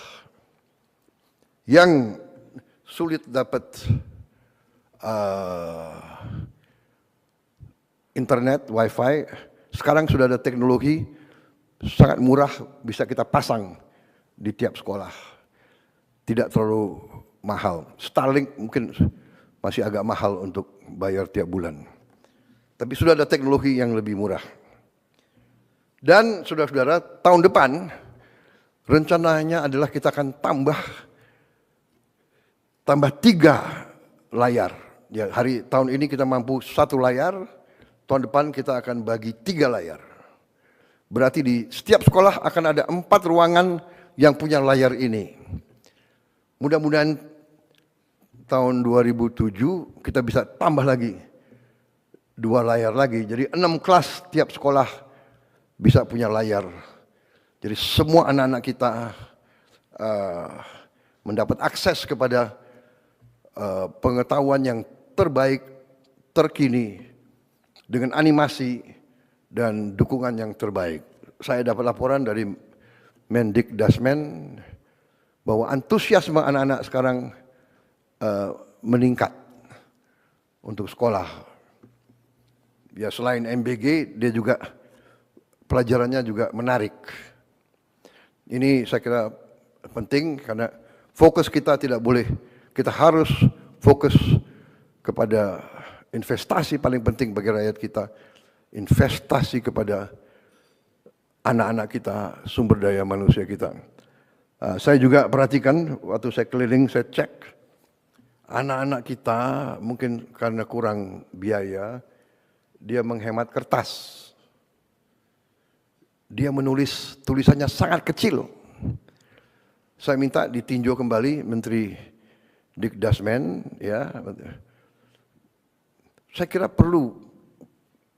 Yang sulit dapat internet, wifi, sekarang sudah ada teknologi sangat murah bisa kita pasang di tiap sekolah. Tidak terlalu mahal. Starlink mungkin masih agak mahal untuk bayar tiap bulan. Tapi sudah ada teknologi yang lebih murah. Dan saudara-saudara, tahun depan rencananya adalah kita akan tambah 3 layar. Ya, tahun ini kita mampu 1 layar, tahun depan kita akan bagi 3 layar. Berarti di setiap sekolah akan ada 4 ruangan yang punya layar ini. Mudah-mudahan tahun 2007 kita bisa tambah lagi 2 layar lagi. Jadi 6 kelas tiap sekolah bisa punya layar. Jadi semua anak-anak kita mendapat akses kepada pengetahuan yang terbaik, terkini, dengan animasi dan dukungan yang terbaik. Saya dapat laporan dari Mendikdasmen bahwa antusiasme anak-anak sekarang meningkat untuk sekolah. Ya, selain MBG, dia juga pelajarannya juga menarik. Ini saya kira penting karena fokus kita tidak boleh, kita harus fokus kepada investasi paling penting bagi rakyat kita, investasi kepada anak-anak kita, sumber daya manusia kita. Saya juga perhatikan waktu saya keliling, saya cek anak-anak kita mungkin karena kurang biaya, dia menghemat kertas. Dia menulis tulisannya sangat kecil. Saya minta ditinjau kembali Menteri Dikdasmen, ya. Saya kira perlu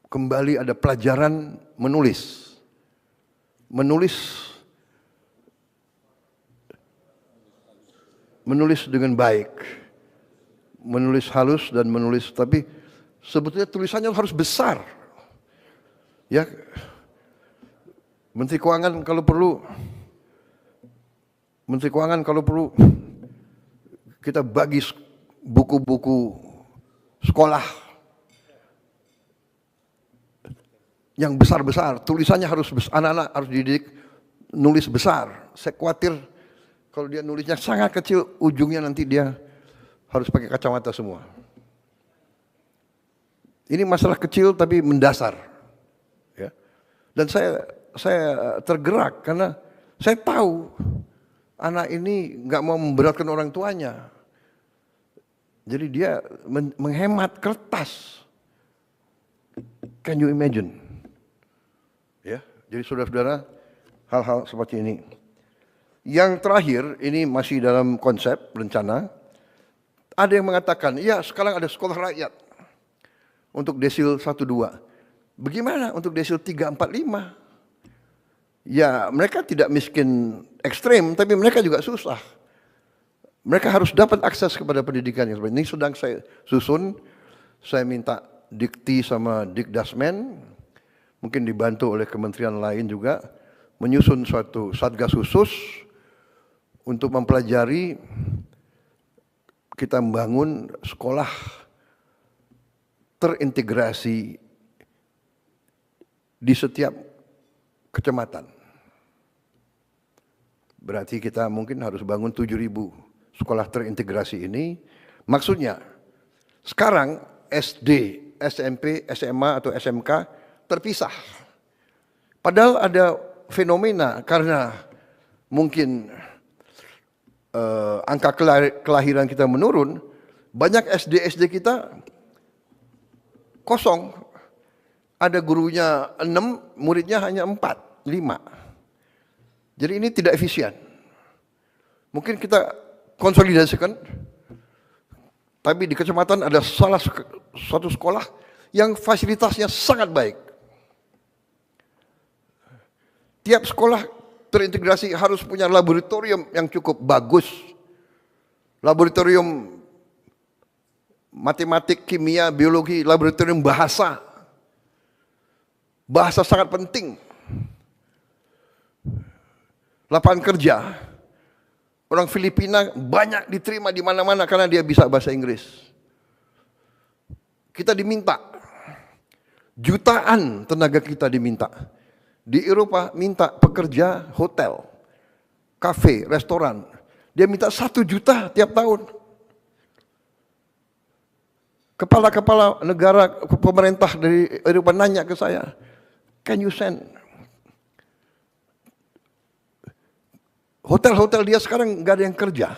kembali ada pelajaran menulis. Menulis dengan baik. Menulis halus dan menulis, tapi sebetulnya tulisannya harus besar. Ya. Menteri Keuangan kalau perlu kita bagi buku-buku sekolah yang besar-besar, tulisannya harus besar, anak-anak harus dididik nulis besar. Saya khawatir kalau dia nulisnya sangat kecil, ujungnya nanti dia harus pakai kacamata semua. Ini masalah kecil tapi mendasar. Ya. Dan saya tergerak karena saya tahu anak ini nggak mau memberatkan orang tuanya. Jadi dia menghemat kertas. Can you imagine? Ya, jadi saudara-saudara, hal-hal seperti ini. Yang terakhir, ini masih dalam konsep rencana. Ada yang mengatakan, ya sekarang ada sekolah rakyat untuk desil 1-2. Bagaimana untuk desil 3-4-5? Ya, mereka tidak miskin ekstrim, tapi mereka juga susah. Mereka harus dapat akses kepada pendidikan yang seperti ini. Sedang saya susun, saya minta Dikti sama Dikdasmen, mungkin dibantu oleh kementerian lain juga, menyusun suatu satgas khusus untuk mempelajari kita membangun sekolah terintegrasi di setiap kecamatan. Berarti kita mungkin harus bangun 7.000 sekolah terintegrasi ini. Maksudnya, sekarang SD, SMP, SMA atau SMK terpisah. Padahal ada fenomena karena mungkin angka kelahiran kita menurun, banyak SD kita kosong. Ada gurunya 6, muridnya hanya 4, 5. Jadi ini tidak efisien. Mungkin kita konsolidasikan, tapi di kecamatan ada suatu sekolah yang fasilitasnya sangat baik. Tiap sekolah terintegrasi harus punya laboratorium yang cukup bagus. Laboratorium matematik, kimia, biologi, laboratorium bahasa. Bahasa sangat penting. Lapangan kerja. Orang Filipina banyak diterima di mana-mana karena dia bisa bahasa Inggris. Kita diminta. Jutaan tenaga kita diminta. Di Eropa minta pekerja hotel, kafe, restoran. Dia minta 1 juta tiap tahun. Kepala-kepala negara, pemerintah dari Eropa nanya ke saya, can you send? Hotel-hotel dia sekarang nggak ada yang kerja.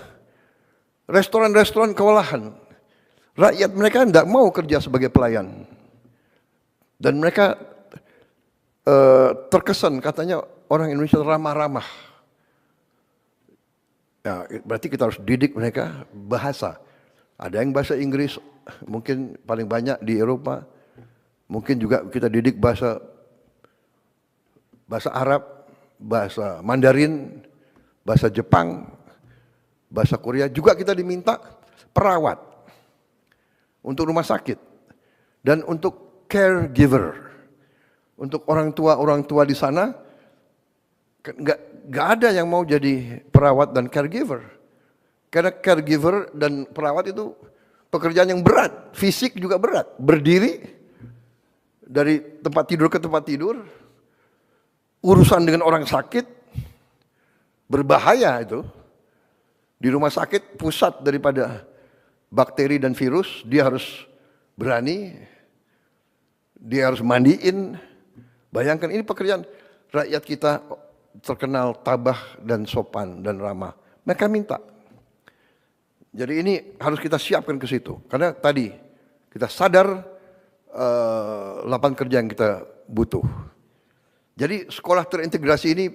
Restoran-restoran kewalahan. Rakyat mereka tidak mau kerja sebagai pelayan. Dan mereka terkesan katanya orang Indonesia ramah-ramah. Ya, berarti kita harus didik mereka bahasa. Ada yang bahasa Inggris, mungkin paling banyak di Eropa. Mungkin juga kita didik bahasa Arab, bahasa Mandarin, bahasa Jepang, bahasa Korea. Juga kita diminta perawat untuk rumah sakit dan untuk caregiver. Untuk orang tua di sana nggak ada yang mau jadi perawat dan caregiver, karena caregiver dan perawat itu pekerjaan yang berat, fisik juga berat, berdiri dari tempat tidur ke tempat tidur, urusan dengan orang sakit, berbahaya itu. Di rumah sakit pusat daripada bakteri dan virus, dia harus berani, dia harus mandiin. Bayangkan ini pekerjaan, rakyat kita terkenal tabah dan sopan dan ramah. Mereka minta. Jadi ini harus kita siapkan ke situ. Karena tadi kita sadar lapangan kerja yang kita butuh. Jadi sekolah terintegrasi ini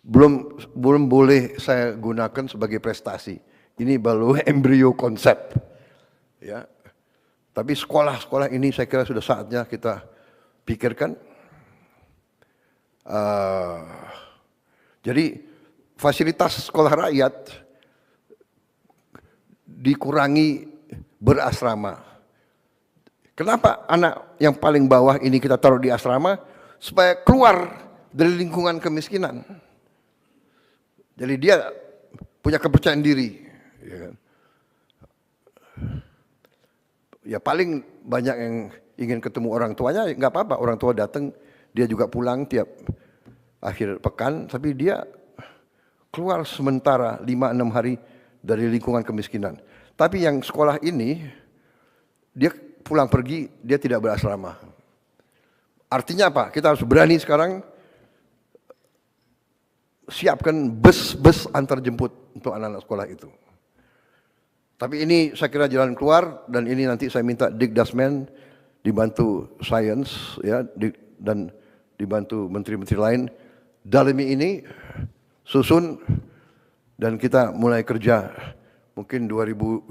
belum boleh saya gunakan sebagai prestasi. Ini baru embrio konsep. Ya. Tapi sekolah-sekolah ini saya kira sudah saatnya kita pikirkan. Jadi fasilitas sekolah rakyat dikurangi berasrama. Kenapa anak yang paling bawah ini kita taruh di asrama? Supaya keluar dari lingkungan kemiskinan. Jadi dia punya kepercayaan diri. Ya, kan? Ya paling banyak yang ingin ketemu orang tuanya, nggak apa-apa, orang tua datang. Dia juga pulang tiap akhir pekan, tapi dia keluar sementara 5-6 hari dari lingkungan kemiskinan. Tapi yang sekolah ini, dia pulang pergi, dia tidak berasrama. Artinya apa? Kita harus berani sekarang siapkan bus-bus antar jemput untuk anak-anak sekolah itu. Tapi ini saya kira jalan keluar, dan ini nanti saya minta Dikdasmen dibantu Sains, ya, dan dibantu menteri-menteri lain, dalami ini, susun, dan kita mulai kerja. Mungkin 2026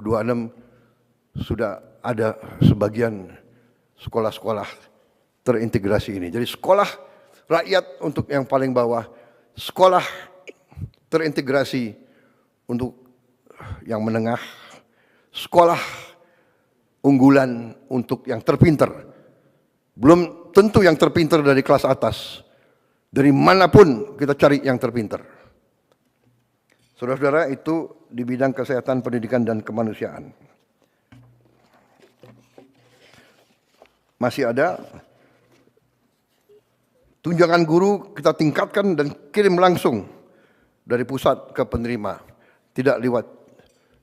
sudah ada sebagian sekolah-sekolah terintegrasi ini. Jadi sekolah rakyat untuk yang paling bawah, sekolah terintegrasi untuk yang menengah, sekolah unggulan untuk yang terpinter. Belum tentu yang terpinter dari kelas atas. Dari manapun kita cari yang terpinter. Saudara-saudara, itu di bidang kesehatan, pendidikan, dan kemanusiaan. Masih ada tunjangan guru kita tingkatkan dan kirim langsung dari pusat ke penerima. Tidak lewat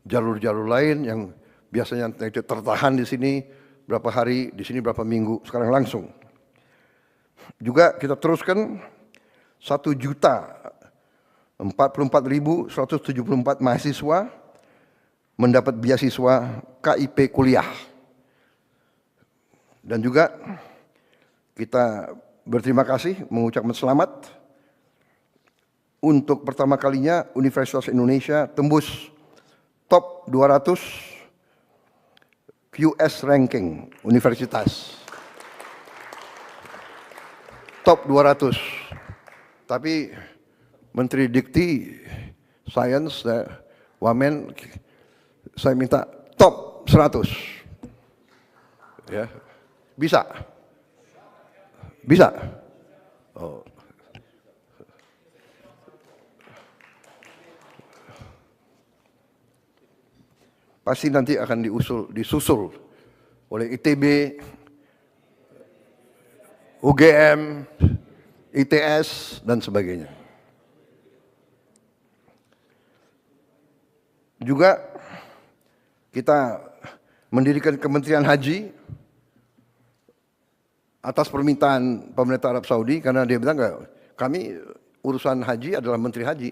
jalur-jalur lain yang biasanya tertahan di sini berapa hari, di sini berapa minggu, sekarang langsung. Juga kita teruskan 1.044.174 mahasiswa mendapat beasiswa KIP kuliah. Dan juga kita berterima kasih, mengucapkan selamat untuk pertama kalinya Universitas Indonesia tembus top 200 QS ranking universitas. Top 200. Tapi Menteri Dikti, Sains, Wamen, saya minta top 100. Ya. Bisa? Bisa? Oh. Pasti nanti akan disusul oleh ITB, UGM, ITS, dan sebagainya. Juga kita mendirikan Kementerian Haji atas permintaan pemerintah Arab Saudi, karena dia bilang kami urusan haji adalah Menteri Haji.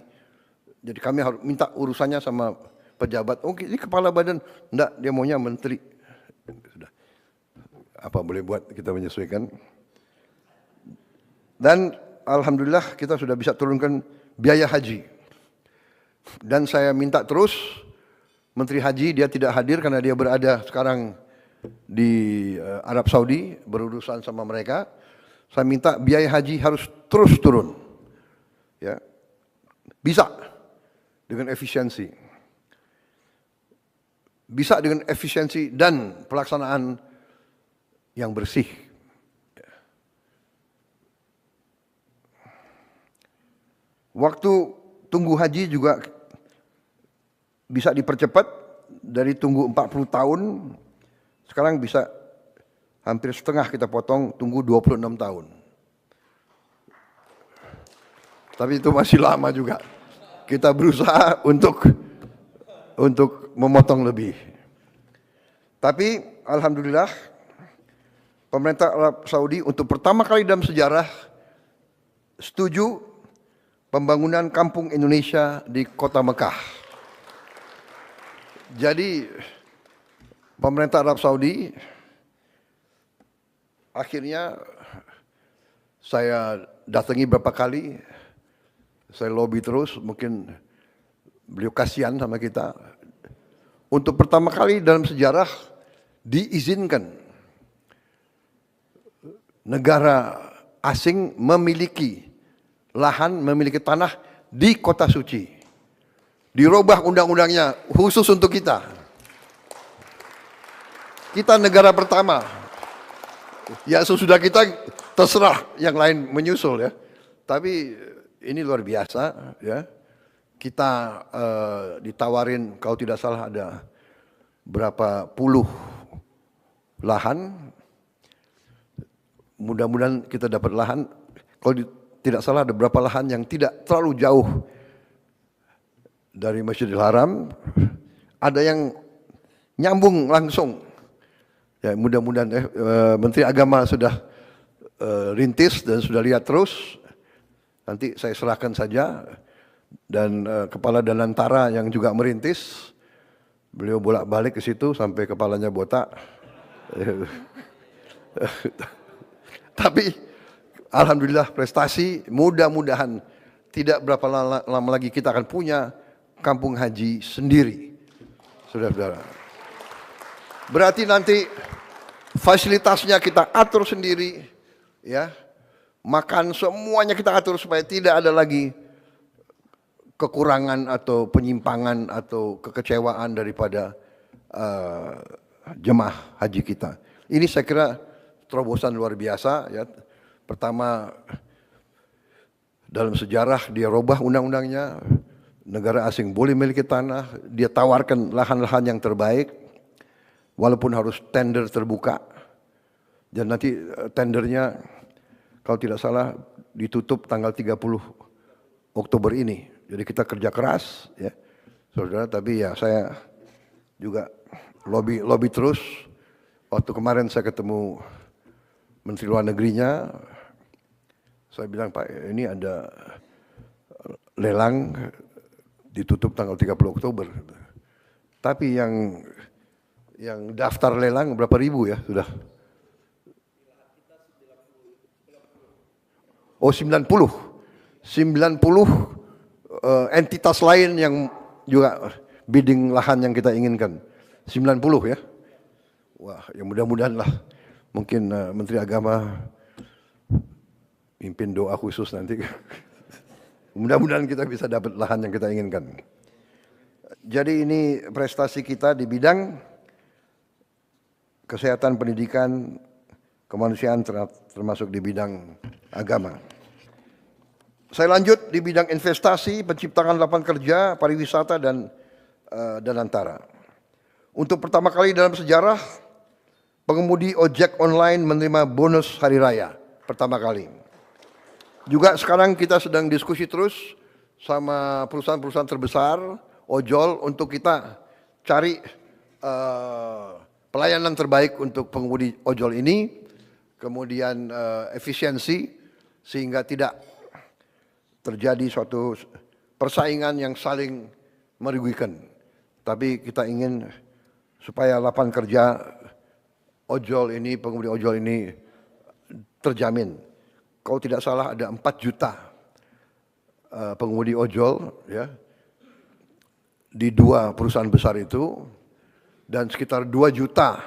Jadi kami harus minta urusannya sama pejabat. Oh, ini kepala badan. Enggak, dia maunya menteri. Sudah. Apa boleh buat, kita menyesuaikan. Dan alhamdulillah kita sudah bisa turunkan biaya haji. Dan saya minta terus, Menteri Haji dia tidak hadir karena dia berada sekarang di Arab Saudi, berurusan sama mereka. Saya minta biaya haji harus terus turun. Ya. Bisa dengan efisiensi. Bisa dengan efisiensi dan pelaksanaan yang bersih. Waktu tunggu haji juga bisa dipercepat dari tunggu 40 tahun, sekarang bisa hampir setengah kita potong, tunggu 26 tahun. Tapi itu masih lama juga. Kita berusaha untuk memotong lebih. Tapi alhamdulillah pemerintah Arab Saudi untuk pertama kali dalam sejarah setuju pembangunan kampung Indonesia di kota Mekah. Jadi pemerintah Arab Saudi akhirnya saya datangi beberapa kali, saya lobby terus, mungkin beliau kasihan sama kita. Untuk pertama kali dalam sejarah diizinkan negara asing memiliki lahan, memiliki tanah di kota suci. Dirubah undang-undangnya khusus untuk kita. Kita negara pertama. Ya sesudah kita terserah yang lain menyusul ya. Tapi ini luar biasa ya. Kita ditawarin kalau tidak salah ada berapa puluh lahan. Mudah-mudahan kita dapat lahan. Kalau tidak salah ada berapa lahan yang tidak terlalu jauh dari Masjidil Haram, ada yang nyambung langsung. Ya mudah-mudahan Menteri Agama sudah rintis dan sudah lihat terus. Nanti saya serahkan saja, dan Kepala Danantara yang juga merintis, beliau bolak-balik ke situ sampai kepalanya botak. Tapi alhamdulillah prestasi, mudah-mudahan tidak berapa lama lagi kita akan punya kampung haji sendiri. Saudara-saudara. Berarti nanti fasilitasnya kita atur sendiri, ya. Makan semuanya kita atur supaya tidak ada lagi kekurangan atau penyimpangan atau kekecewaan daripada jemaah haji kita. Ini saya kira terobosan luar biasa ya. Pertama dalam sejarah dia robah undang-undangnya, negara asing boleh memiliki tanah, dia tawarkan lahan-lahan yang terbaik walaupun harus tender terbuka. Dan nanti tendernya kalau tidak salah ditutup tanggal 30 Oktober ini. Jadi kita kerja keras ya. Saudara, tapi ya saya juga lobby terus. Waktu kemarin saya ketemu Menteri Luar Negerinya, Saya bilang, Pak, ini ada lelang ditutup tanggal 30 Oktober. Tapi yang daftar lelang berapa ribu ya sudah? Oh 90. 90 entitas lain yang juga bidding lahan yang kita inginkan. 90 ya. Wah, ya mudah-mudahan lah. Mungkin Menteri Agama pimpin doa khusus nanti. Mudah-mudahan kita bisa dapat lahan yang kita inginkan. Jadi ini prestasi kita di bidang kesehatan, pendidikan, kemanusiaan, termasuk di bidang agama. Saya lanjut di bidang investasi, penciptaan lapangan kerja, pariwisata, dan antara. Untuk pertama kali dalam sejarah, pengemudi ojek online menerima bonus hari raya. Pertama kali. Juga sekarang kita sedang diskusi terus sama perusahaan-perusahaan terbesar, ojol, untuk kita cari pelayanan terbaik untuk pengemudi ojol ini, kemudian efisiensi, sehingga tidak terjadi suatu persaingan yang saling merugikan. Tapi kita ingin supaya lapangan kerja ojol ini, pengemudi ojol ini terjamin. Kalau tidak salah ada 4 juta pengemudi ojol ya di 2 perusahaan besar itu, dan sekitar 2 juta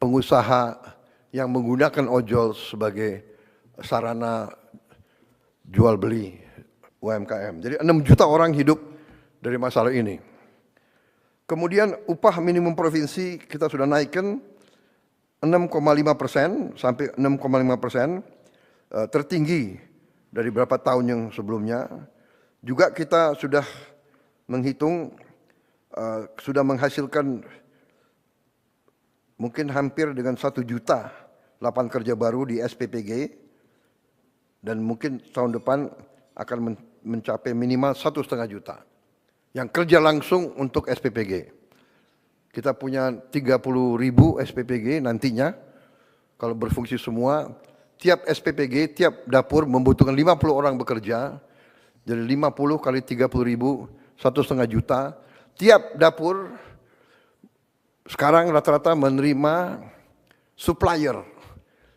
pengusaha yang menggunakan ojol sebagai sarana jual beli UMKM. Jadi 6 juta orang hidup dari masalah ini. Kemudian upah minimum provinsi kita sudah naikkan 6,5% sampai 6,5%. Tertinggi dari beberapa tahun yang sebelumnya. Juga kita sudah menghitung, sudah menghasilkan mungkin hampir dengan 1 juta lapangan kerja baru di SPPG, dan mungkin tahun depan akan mencapai minimal 1,5 juta yang kerja langsung untuk SPPG. Kita punya 30.000 SPPG nantinya kalau berfungsi semua. Tiap SPPG, tiap dapur membutuhkan 50 orang bekerja. Jadi 50 kali 30.000, 1,5 juta. Tiap dapur sekarang rata-rata menerima supplier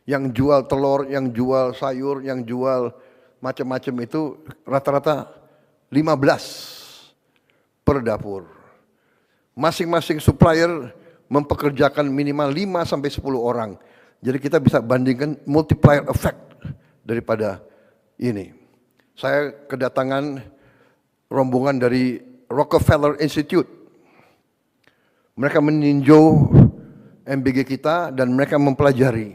yang jual telur, yang jual sayur, yang jual macam-macam itu rata-rata 15 per dapur. Masing-masing supplier mempekerjakan minimal 5 sampai 10 orang. Jadi kita bisa bandingkan multiplier effect daripada ini. Saya kedatangan rombongan dari Rockefeller Institute. Mereka meninjau MBG kita dan mereka mempelajari.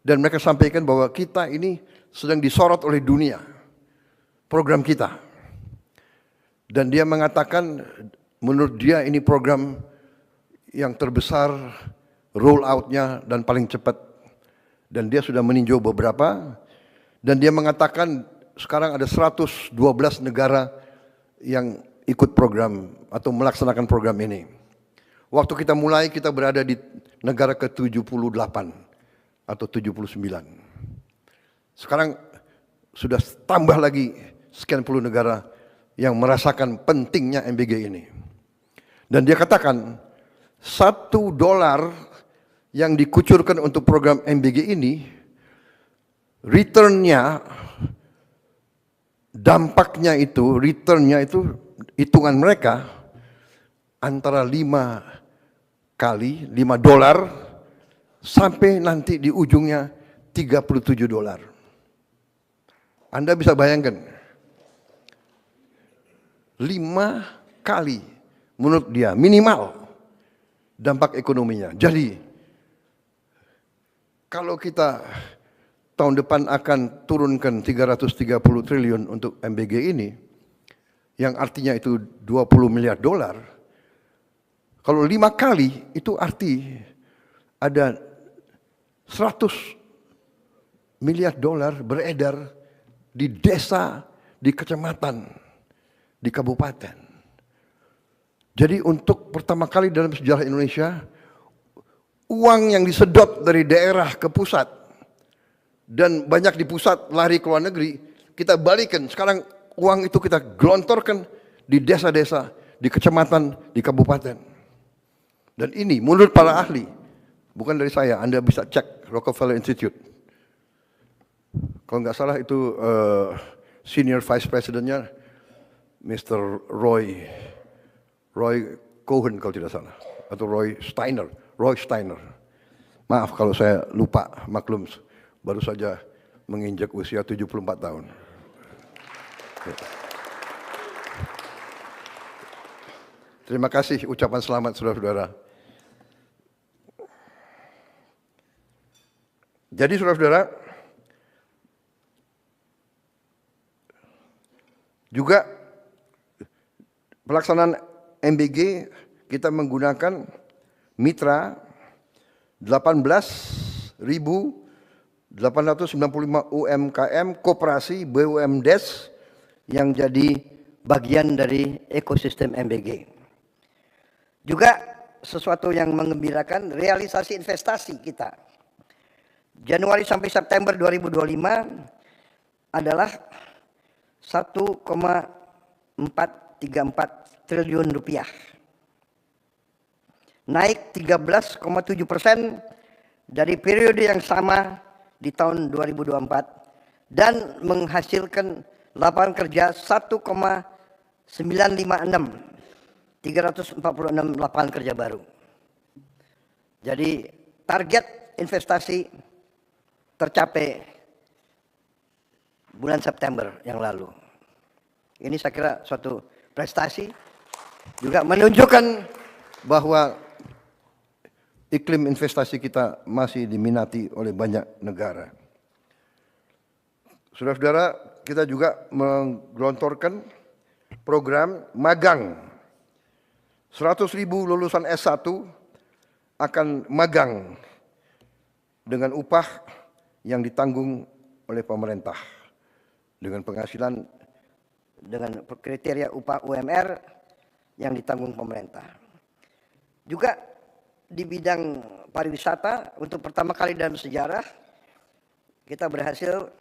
Dan mereka sampaikan bahwa kita ini sedang disorot oleh dunia, program kita. Dan dia mengatakan menurut dia ini program yang terbesar, roll out-nya dan paling cepat. Dan dia sudah meninjau beberapa, dan dia mengatakan sekarang ada 112 negara yang ikut program atau melaksanakan program ini. Waktu kita mulai, kita berada di negara ke-78 atau 79. Sekarang sudah tambah lagi sekian puluh negara yang merasakan pentingnya MBG ini. Dan dia katakan $1 yang dikucurkan untuk program MBG ini, returnnya, dampaknya itu, returnnya itu, hitungan mereka antara 5 kali, $5 sampai nanti di ujungnya $37. Anda bisa bayangkan, 5 kali menurut dia minimal dampak ekonominya. Jadi kalau kita tahun depan akan turunkan 330 triliun untuk MBG ini, yang artinya itu $20 miliar, kalau 5 kali itu arti ada $100 miliar beredar di desa, di kecamatan, di kabupaten. Jadi untuk pertama kali dalam sejarah Indonesia, uang yang disedot dari daerah ke pusat dan banyak di pusat lari ke luar negeri, kita balikan. Sekarang uang itu kita gelontorkan di desa-desa, di kecamatan, di kabupaten. Dan ini menurut para ahli, bukan dari saya, Anda bisa cek Rockefeller Institute. Kalau nggak salah itu senior vice presidentnya Mr. Roy Cohen kalau tidak salah, atau Roy Steiner. Maaf kalau saya lupa, maklum baru saja menginjak usia 74 tahun. Terima kasih ucapan selamat saudara-saudara. Jadi saudara-saudara, juga pelaksanaan MBG kita menggunakan mitra 18.895 UMKM, koperasi, BUMDes yang jadi bagian dari ekosistem MBG. Juga sesuatu yang menggembirakan, realisasi investasi kita. Januari sampai September 2025 adalah 1,434 triliun rupiah. Naik 13,7% dari periode yang sama di tahun 2024 dan menghasilkan lapangan kerja 346 lapangan kerja baru. Jadi target investasi tercapai bulan September yang lalu. Ini saya kira suatu prestasi, juga menunjukkan bahwa iklim investasi kita masih diminati oleh banyak negara. Saudara-saudara, kita juga menggelontorkan program magang. 100.000 lulusan S1 akan magang dengan upah yang ditanggung oleh pemerintah, dengan penghasilan dengan kriteria upah UMR yang ditanggung pemerintah. Juga di bidang pariwisata, untuk pertama kali dalam sejarah kita berhasil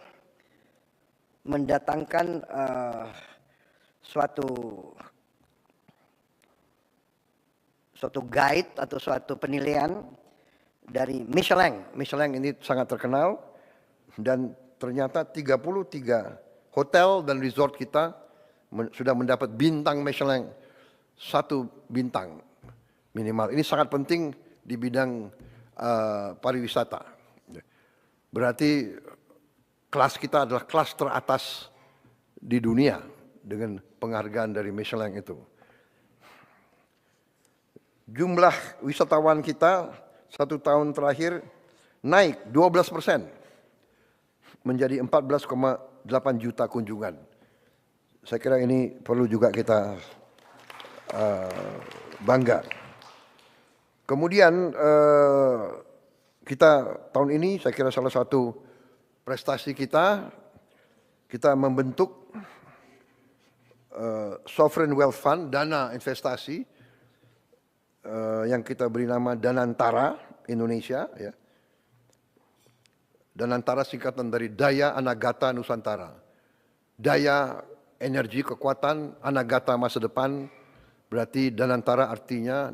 mendatangkan suatu guide atau suatu penilaian dari Michelin. Michelin ini sangat terkenal, dan ternyata 33 hotel dan resort kita sudah mendapat bintang Michelin, 1 bintang minimal. Ini sangat penting di bidang pariwisata. Berarti kelas kita adalah kelas teratas di dunia dengan penghargaan dari Michelin itu. Jumlah wisatawan kita 1 tahun terakhir naik 12% menjadi 14,8 juta kunjungan. Saya kira ini perlu juga kita bangga. Kemudian kita tahun ini saya kira salah satu prestasi kita membentuk Sovereign Wealth Fund, dana investasi yang kita beri nama Danantara Indonesia. Ya. Danantara singkatan dari Daya Anagata Nusantara. Daya energi kekuatan, Anagata masa depan, berarti Danantara artinya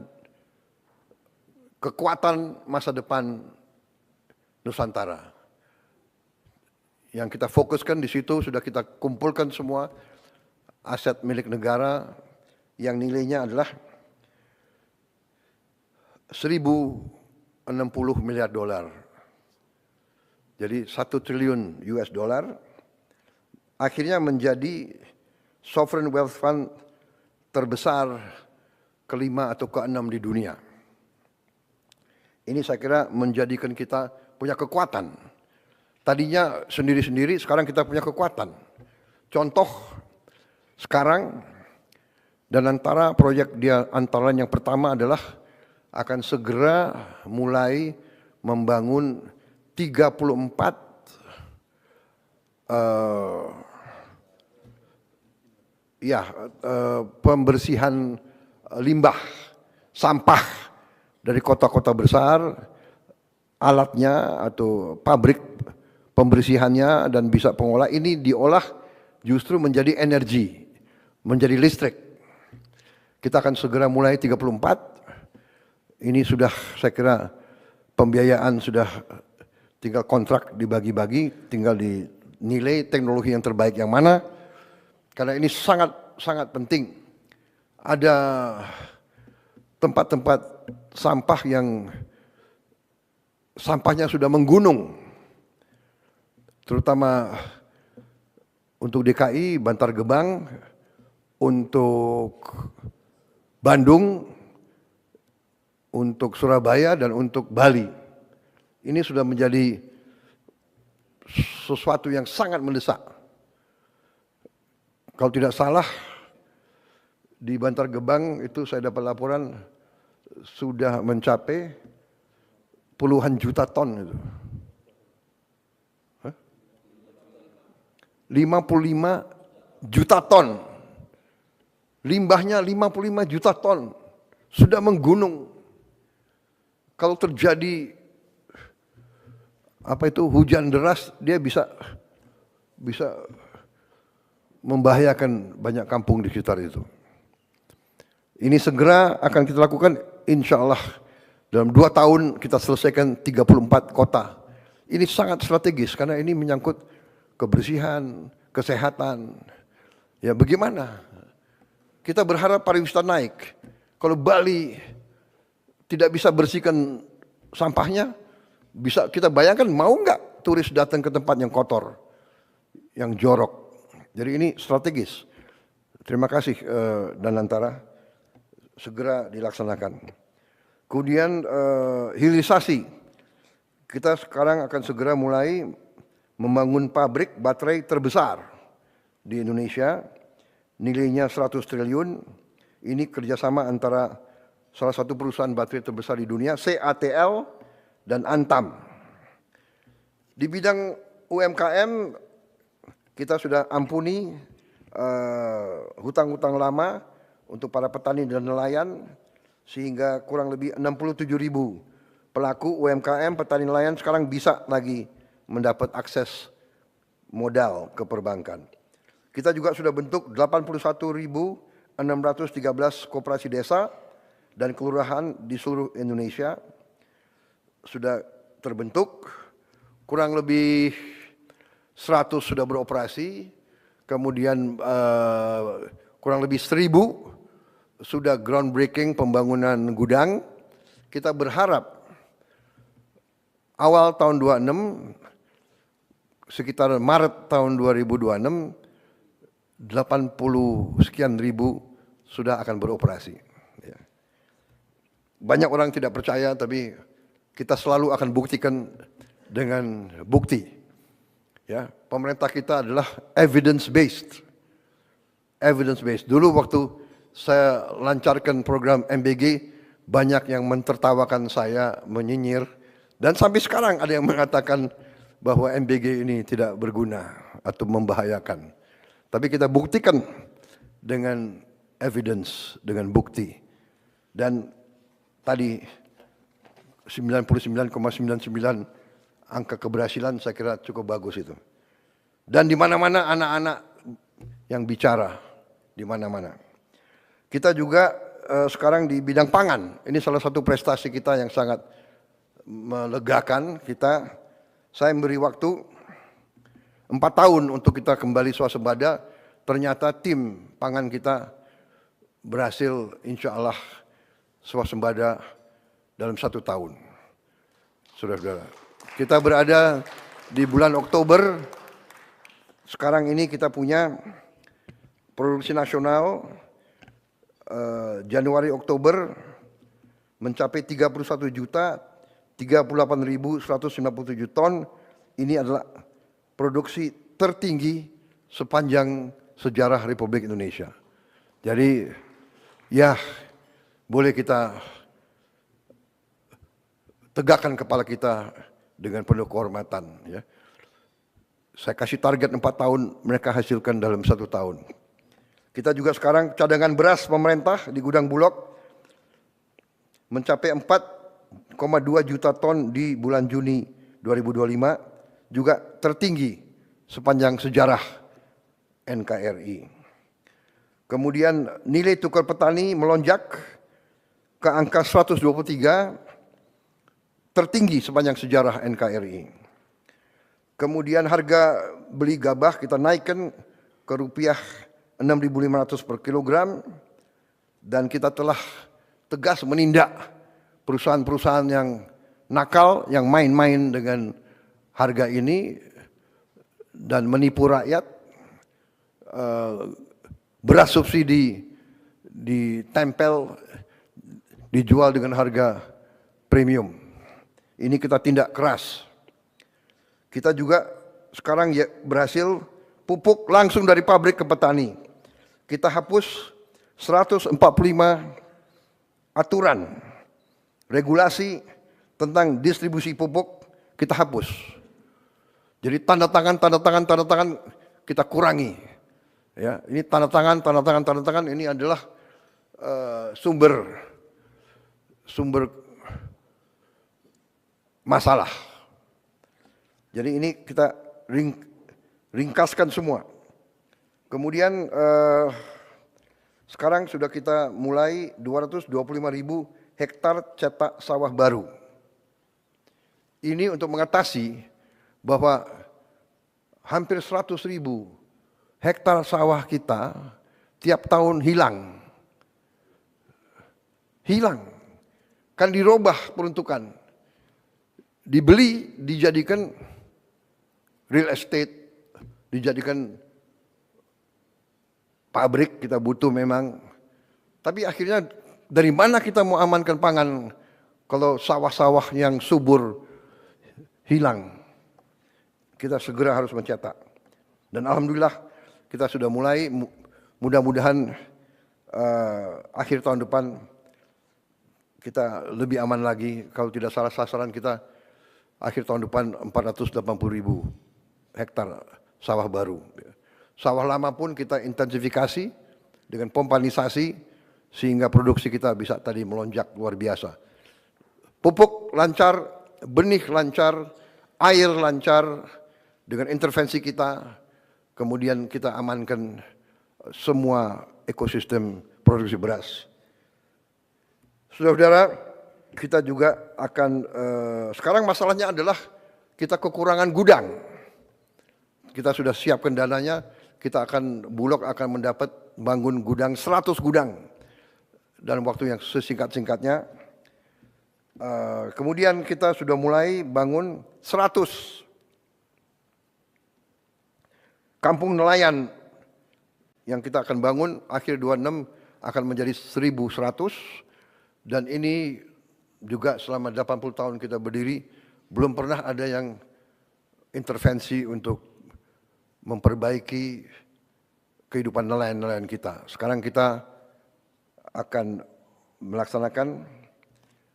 kekuatan masa depan Nusantara. Yang kita fokuskan di situ, sudah kita kumpulkan semua aset milik negara yang nilainya adalah 1.060 miliar dolar. Jadi 1 triliun US dollar akhirnya menjadi Sovereign Wealth Fund terbesar ke-5 atau ke-6 di dunia. Ini saya kira menjadikan kita punya kekuatan. Tadinya sendiri-sendiri, sekarang kita punya kekuatan. Contoh, sekarang Danantara proyek dia antara yang pertama adalah akan segera mulai membangun 34 pembersihan limbah, sampah dari kota-kota besar, alatnya atau pabrik pembersihannya dan bisa pengolah ini diolah justru menjadi energi, menjadi listrik. Kita akan segera mulai 34. Ini sudah saya kira pembiayaan sudah tinggal kontrak dibagi-bagi, tinggal dinilai teknologi yang terbaik yang mana. Karena ini sangat penting. Ada tempat-tempat sampah yang sampahnya sudah menggunung. Terutama untuk DKI, Bantar Gebang, untuk Bandung, untuk Surabaya, dan untuk Bali. Ini sudah menjadi sesuatu yang sangat mendesak. Kalau tidak salah, di Bantar Gebang itu saya dapat laporan sudah mencapai puluhan juta ton itu. 55 juta ton. Limbahnya 55 juta ton. Sudah menggunung. Kalau terjadi hujan deras, dia bisa membahayakan banyak kampung di sekitar itu. Ini segera akan kita lakukan, insya Allah dalam 2 tahun kita selesaikan 34 kota. Ini sangat strategis karena ini menyangkut kebersihan, kesehatan. Ya bagaimana? Kita berharap pariwisata naik. Kalau Bali tidak bisa bersihkan sampahnya, bisa kita bayangkan mau nggak turis datang ke tempat yang kotor, yang jorok. Jadi ini strategis. Terima kasih Danantara. Segera dilaksanakan. Kemudian hilirisasi. Kita sekarang akan segera mulai membangun pabrik baterai terbesar di Indonesia. Nilainya 100 triliun. Ini kerjasama antara salah satu perusahaan baterai terbesar di dunia, CATL dan Antam. Di bidang UMKM, kita sudah ampuni hutang-hutang lama untuk para petani dan nelayan, sehingga kurang lebih 67.000 pelaku UMKM, petani nelayan sekarang bisa lagi mendapat akses modal ke perbankan. Kita juga sudah bentuk 81.613 koperasi desa dan kelurahan di seluruh Indonesia sudah terbentuk, kurang lebih 100 sudah beroperasi, kemudian kurang lebih 1.000 sudah groundbreaking pembangunan gudang. Kita berharap awal tahun 26, sekitar Maret tahun 2026, 80 sekian ribu sudah akan beroperasi. Banyak orang tidak percaya, tapi kita selalu akan buktikan dengan bukti. Ya, pemerintah kita adalah evidence based. Dulu waktu saya lancarkan program MBG, banyak yang mentertawakan saya, menyinyir, dan sampai sekarang ada yang mengatakan bahwa MBG ini tidak berguna atau membahayakan. Tapi kita buktikan dengan evidence, dengan bukti. Dan tadi 99,99 angka keberhasilan saya kira cukup bagus itu. Dan di mana-mana anak-anak yang bicara, di mana-mana. Kita juga sekarang di bidang pangan, ini salah satu prestasi kita yang sangat melegakan kita. Saya memberi waktu 4 tahun untuk kita kembali swasembada. Ternyata tim pangan kita berhasil insya Allah swasembada dalam 1 tahun. Saudara-saudara, kita berada di bulan Oktober. Sekarang ini kita punya produksi nasional Januari-Oktober mencapai 31.038.157 ton. Ini adalah produksi tertinggi sepanjang sejarah Republik Indonesia. Jadi ya boleh kita tegakkan kepala kita dengan penuh kehormatan. Ya. Saya kasih target 4 tahun, mereka hasilkan dalam 1 tahun. Kita juga sekarang cadangan beras pemerintah di gudang Bulog mencapai 4,2 juta ton di bulan Juni 2025. Juga tertinggi sepanjang sejarah NKRI. Kemudian nilai tukar petani melonjak ke angka 123, tertinggi sepanjang sejarah NKRI. Kemudian harga beli gabah kita naikkan ke rupiah 6.500 per kilogram, dan kita telah tegas menindak perusahaan-perusahaan yang nakal, yang main-main dengan harga ini dan menipu rakyat. Beras subsidi ditempel, dijual dengan harga premium. Ini kita tindak keras. Kita juga sekarang ya berhasil pupuk langsung dari pabrik ke petani. Kita hapus 145 aturan, regulasi tentang distribusi pupuk kita hapus. Jadi tanda tangan kita kurangi. Ya, ini tanda tangan ini adalah sumber masalah. Jadi ini kita ringkaskan semua. Kemudian sekarang sudah kita mulai 225.000 hektar cetak sawah baru. Ini untuk mengatasi bahwa hampir 100.000 hektar sawah kita tiap tahun hilang. Kan dirubah peruntukan. Dibeli, dijadikan real estate, dijadikan pabrik, kita butuh memang. Tapi akhirnya dari mana kita mau amankan pangan kalau sawah-sawah yang subur hilang? Kita segera harus mencetak. Dan alhamdulillah kita sudah mulai, mudah-mudahan akhir tahun depan kita lebih aman lagi. Kalau tidak salah sasaran kita akhir tahun depan 480.000 hektar sawah baru. Sawah lama pun kita intensifikasi dengan pompanisasi sehingga produksi kita bisa tadi melonjak luar biasa. Pupuk lancar, benih lancar, air lancar dengan intervensi kita. Kemudian kita amankan semua ekosistem produksi beras. Saudara-saudara, kita juga akan, sekarang masalahnya adalah kita kekurangan gudang. Kita sudah siapkan dananya, Bulog akan mendapat bangun gudang, 100 gudang dalam waktu yang sesingkat-singkatnya. Kemudian kita sudah mulai bangun 100 kampung nelayan yang kita akan bangun akhir 26 akan menjadi 1.100, dan ini juga selama 80 tahun kita berdiri belum pernah ada yang intervensi untuk memperbaiki kehidupan nelayan-nelayan kita. Sekarang kita akan melaksanakan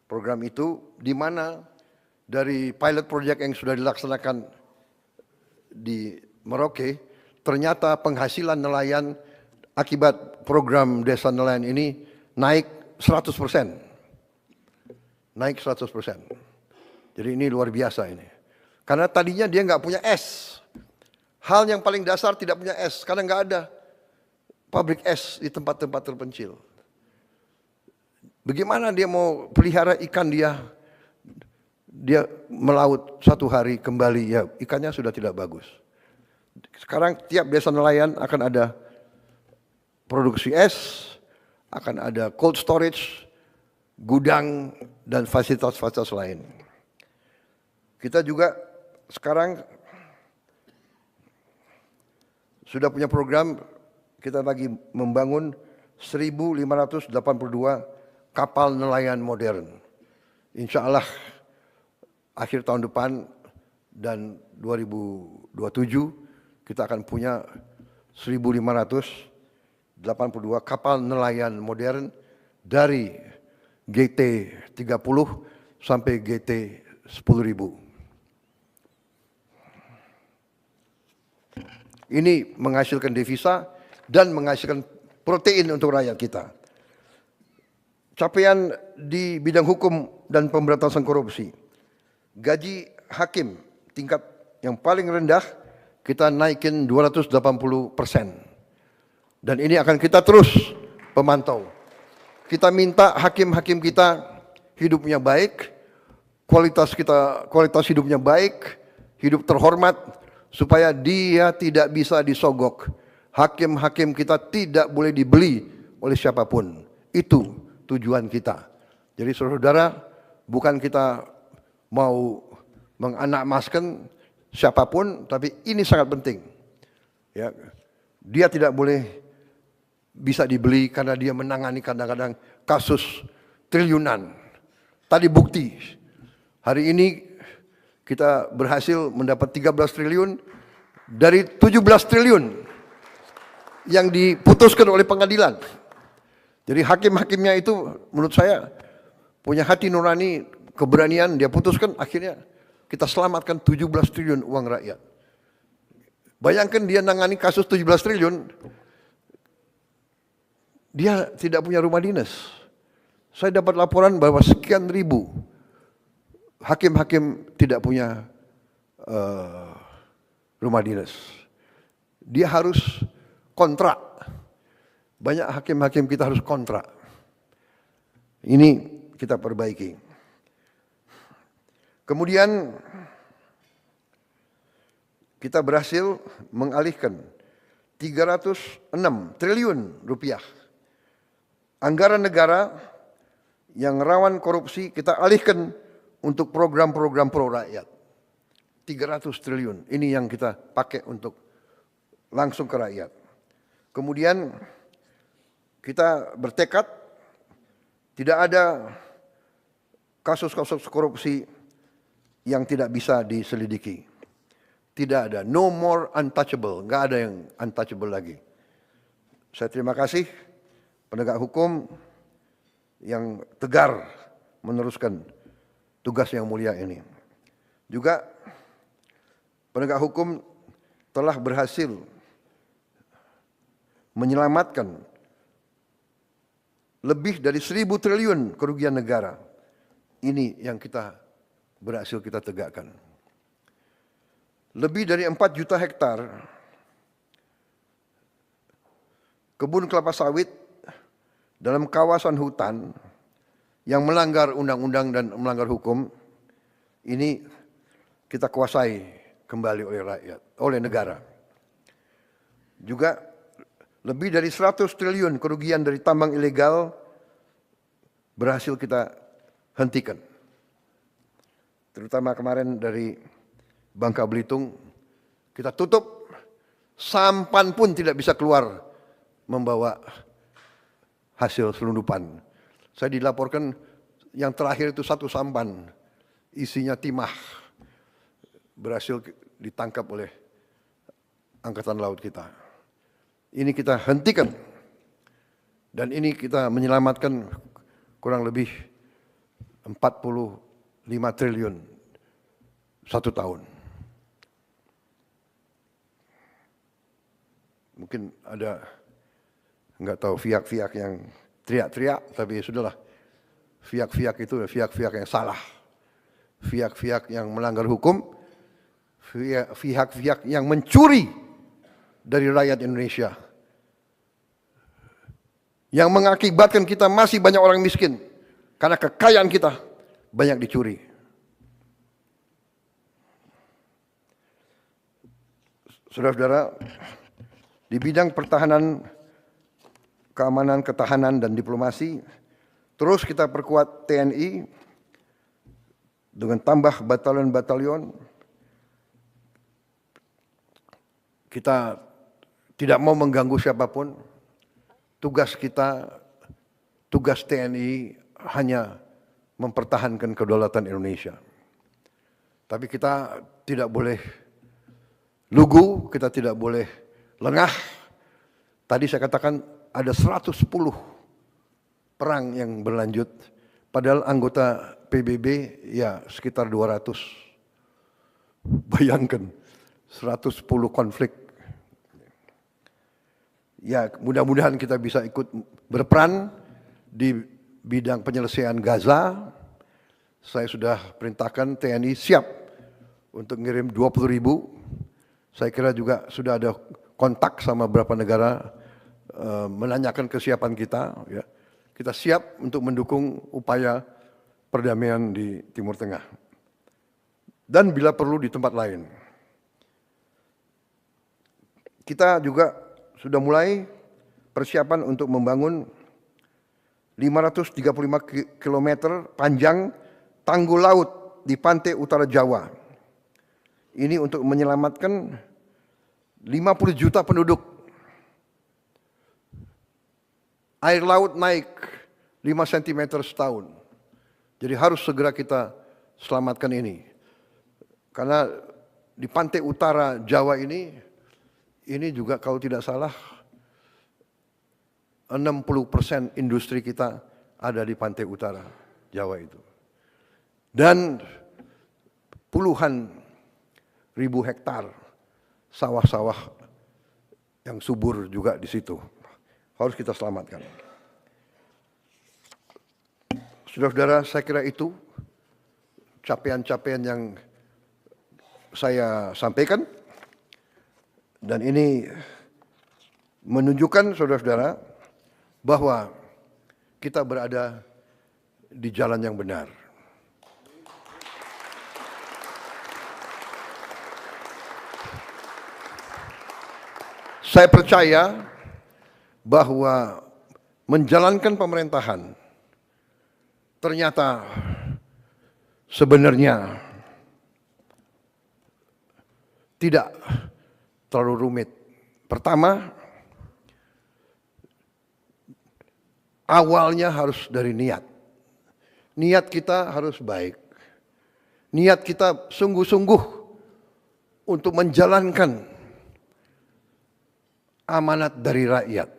program itu di mana dari pilot project yang sudah dilaksanakan di Merauke, ternyata penghasilan nelayan akibat program desa nelayan ini naik 100%. Naik 100%. Jadi ini luar biasa ini. Karena tadinya dia nggak punya es. Hal yang paling dasar tidak punya es, karena nggak ada pabrik es di tempat-tempat terpencil. Bagaimana dia mau pelihara ikan dia melaut satu hari kembali, ya ikannya sudah tidak bagus. Sekarang tiap desa nelayan akan ada produksi es, akan ada cold storage, gudang, dan fasilitas-fasilitas lain. Kita juga sekarang sudah punya program, kita lagi membangun 1.582 kapal nelayan modern. Insya Allah akhir tahun depan dan 2027 kita akan punya 1.582 kapal nelayan modern dari GT 30 sampai GT 10.000. Ini menghasilkan devisa dan menghasilkan protein untuk rakyat kita. Capaian di bidang hukum dan pemberantasan korupsi. Gaji hakim tingkat yang paling rendah kita naikin 280%. Dan ini akan kita terus pemantau. Kita minta hakim-hakim kita hidupnya baik, kualitas hidupnya baik, hidup terhormat, supaya dia tidak bisa disogok. Hakim-hakim kita tidak boleh dibeli oleh siapapun. Itu tujuan kita. Jadi saudara-saudara, bukan kita mau menganakmaskan siapapun, tapi ini sangat penting. Ya, dia tidak boleh bisa dibeli karena dia menangani kadang-kadang kasus triliunan. Tadi bukti, hari ini kita berhasil mendapat 13 triliun dari 17 triliun yang diputuskan oleh pengadilan. Jadi hakim-hakimnya itu menurut saya punya hati nurani, keberanian, dia putuskan, akhirnya kita selamatkan 17 triliun uang rakyat. Bayangkan dia nangani kasus 17 triliun, dia tidak punya rumah dinas. Saya dapat laporan bahwa sekian ribu hakim-hakim tidak punya rumah dinas. Dia harus kontrak. Banyak hakim-hakim kita harus kontrak. Ini kita perbaiki. Kemudian kita berhasil mengalihkan 306 triliun rupiah anggaran negara yang rawan korupsi, kita alihkan untuk program-program pro rakyat. 300 triliun, ini yang kita pakai untuk langsung ke rakyat. Kemudian kita bertekad tidak ada kasus-kasus korupsi yang tidak bisa diselidiki. Tidak ada, no more untouchable, nggak ada yang untouchable lagi. Saya terima kasih penegak hukum yang tegar meneruskan tugas yang mulia ini. Juga penegak hukum telah berhasil menyelamatkan lebih dari 1.000 triliun kerugian negara. Ini yang kita berhasil kita tegakkan. Lebih dari 4 juta hektar kebun kelapa sawit dalam kawasan hutan yang melanggar undang-undang dan melanggar hukum, ini kita kuasai kembali oleh rakyat, oleh negara. Juga lebih dari 100 triliun kerugian dari tambang ilegal berhasil kita hentikan. Terutama kemarin dari Bangka Belitung, kita tutup, sampan pun tidak bisa keluar membawa hasil selundupan. Saya dilaporkan yang terakhir itu 1 sampan, isinya timah, berhasil ditangkap oleh Angkatan Laut kita. Ini kita hentikan, dan ini kita menyelamatkan kurang lebih 45 triliun 1 tahun. Mungkin ada nggak tahu pihak-pihak yang teriak-teriak, tapi sudahlah. Pihak-pihak itu pihak-pihak yang salah. Pihak-pihak yang melanggar hukum, pihak-pihak yang mencuri dari rakyat Indonesia. Yang mengakibatkan kita masih banyak orang miskin, karena kekayaan kita banyak dicuri. Saudara-saudara, di bidang pertahanan, keamanan, ketahanan, dan diplomasi, terus kita perkuat TNI dengan tambah batalion-batalion. Kita tidak mau mengganggu siapapun. Tugas kita, tugas TNI hanya mempertahankan kedaulatan Indonesia. Tapi kita tidak boleh lugu, kita tidak boleh lengah. Tadi saya katakan ada 110 perang yang berlanjut, padahal anggota PBB ya sekitar 200. Bayangkan 110 konflik. Ya, mudah-mudahan kita bisa ikut berperan di bidang penyelesaian Gaza. Saya sudah perintahkan TNI siap untuk ngirim 20.000. Saya kira juga sudah ada kontak sama beberapa negara menanyakan kesiapan kita. Ya. Kita siap untuk mendukung upaya perdamaian di Timur Tengah. Dan bila perlu di tempat lain. Kita juga sudah mulai persiapan untuk membangun 535 km panjang tanggul laut di pantai utara Jawa. Ini untuk menyelamatkan 50 juta penduduk. Air laut naik 5 cm setahun. Jadi harus segera kita selamatkan ini. Karena di pantai utara Jawa ini juga kalau tidak salah 60% industri kita ada di pantai utara Jawa itu. Dan puluhan ribu hektar sawah-sawah yang subur juga di situ. Harus kita selamatkan. Saudara-saudara, saya kira itu capaian-capaian yang saya sampaikan. Dan ini menunjukkan saudara-saudara bahwa kita berada di jalan yang benar. Saya percaya bahwa menjalankan pemerintahan ternyata sebenarnya tidak terlalu rumit. Pertama, awalnya harus dari niat. Niat kita harus baik. Niat kita sungguh-sungguh untuk menjalankan amanat dari rakyat.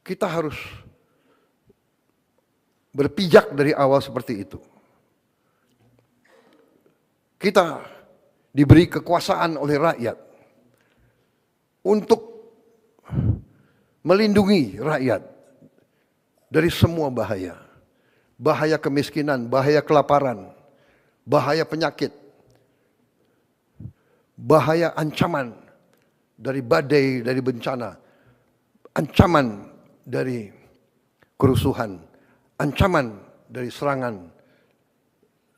Kita harus berpijak dari awal seperti itu. Kita diberi kekuasaan oleh rakyat untuk melindungi rakyat dari semua bahaya. Bahaya kemiskinan, bahaya kelaparan, bahaya penyakit, bahaya ancaman dari badai, dari bencana, ancaman dari kerusuhan, ancaman dari serangan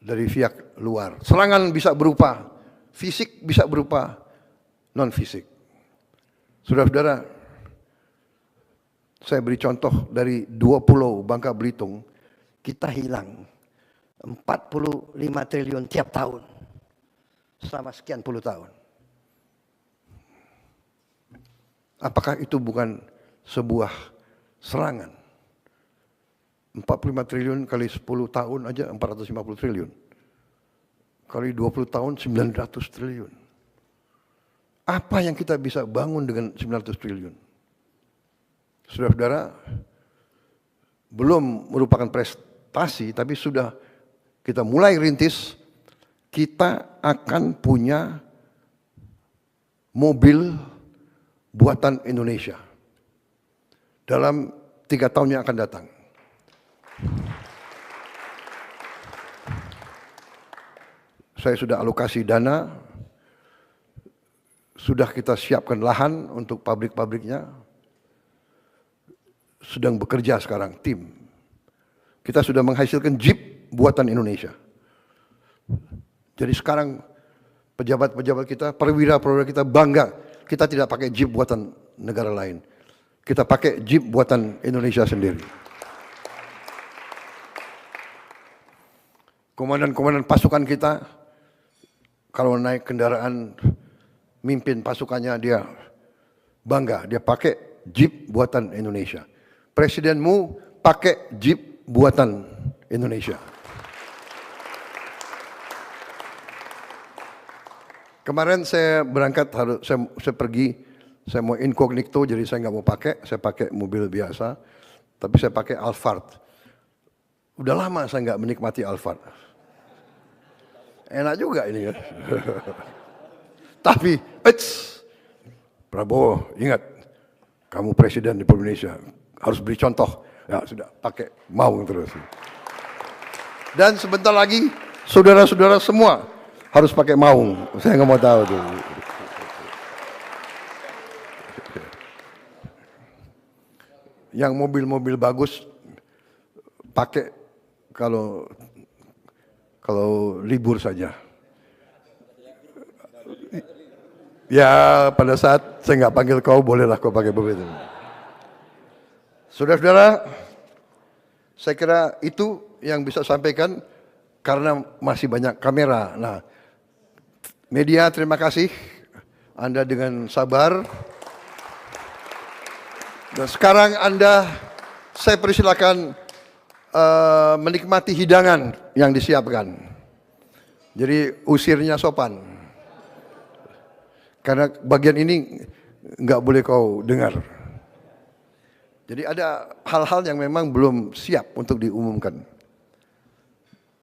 dari pihak luar. Serangan bisa berupa fisik, bisa berupa non-fisik. Saudara-saudara, saya beri contoh dari 2 pulau Bangka Belitung, kita hilang 45 triliun tiap tahun selama sekian puluh tahun. Apakah itu bukan sebuah serangan? 45 triliun kali 10 tahun aja 450 triliun. Kali 20 tahun 900 triliun. Apa yang kita bisa bangun dengan 900 triliun? Saudara-saudara, belum merupakan prestasi, tapi sudah kita mulai rintis, kita akan punya mobil buatan Indonesia dalam 3 tahun yang akan datang. Saya sudah alokasi dana, sudah kita siapkan lahan untuk pabrik-pabriknya, sedang bekerja sekarang tim. Kita sudah menghasilkan Jeep buatan Indonesia. Jadi sekarang pejabat-pejabat kita, perwira-perwira kita bangga, kita tidak pakai Jeep buatan negara lain. Kita pakai Jeep buatan Indonesia sendiri. Komandan-komandan pasukan kita, kalau naik kendaraan, mimpin pasukannya dia bangga, dia pakai Jeep buatan Indonesia. Presidenmu pakai Jeep buatan Indonesia. Kemarin saya berangkat, saya pergi, saya mau incognito, jadi saya nggak mau pakai, saya pakai mobil biasa, tapi saya pakai Alphard. Udah lama saya nggak menikmati Alphard. Enak juga ini ya. Tapi, Prabowo, ingat, kamu presiden di Indonesia, harus beri contoh. Ya sudah, pakai mau terus. Dan sebentar lagi, saudara-saudara semua harus pakai maung. Saya nggak mau tahu tuh. Yang mobil-mobil bagus pakai kalau libur saja. Ya pada saat saya nggak panggil kau, bolehlah kau pakai begitu. Saudara-saudara, saya kira itu yang bisa sampaikan karena masih banyak kamera. Nah, media terima kasih Anda dengan sabar. Dan sekarang saya persilakan menikmati hidangan yang disiapkan. Jadi usirnya sopan. Karena bagian ini nggak boleh kau dengar. Jadi ada hal-hal yang memang belum siap untuk diumumkan.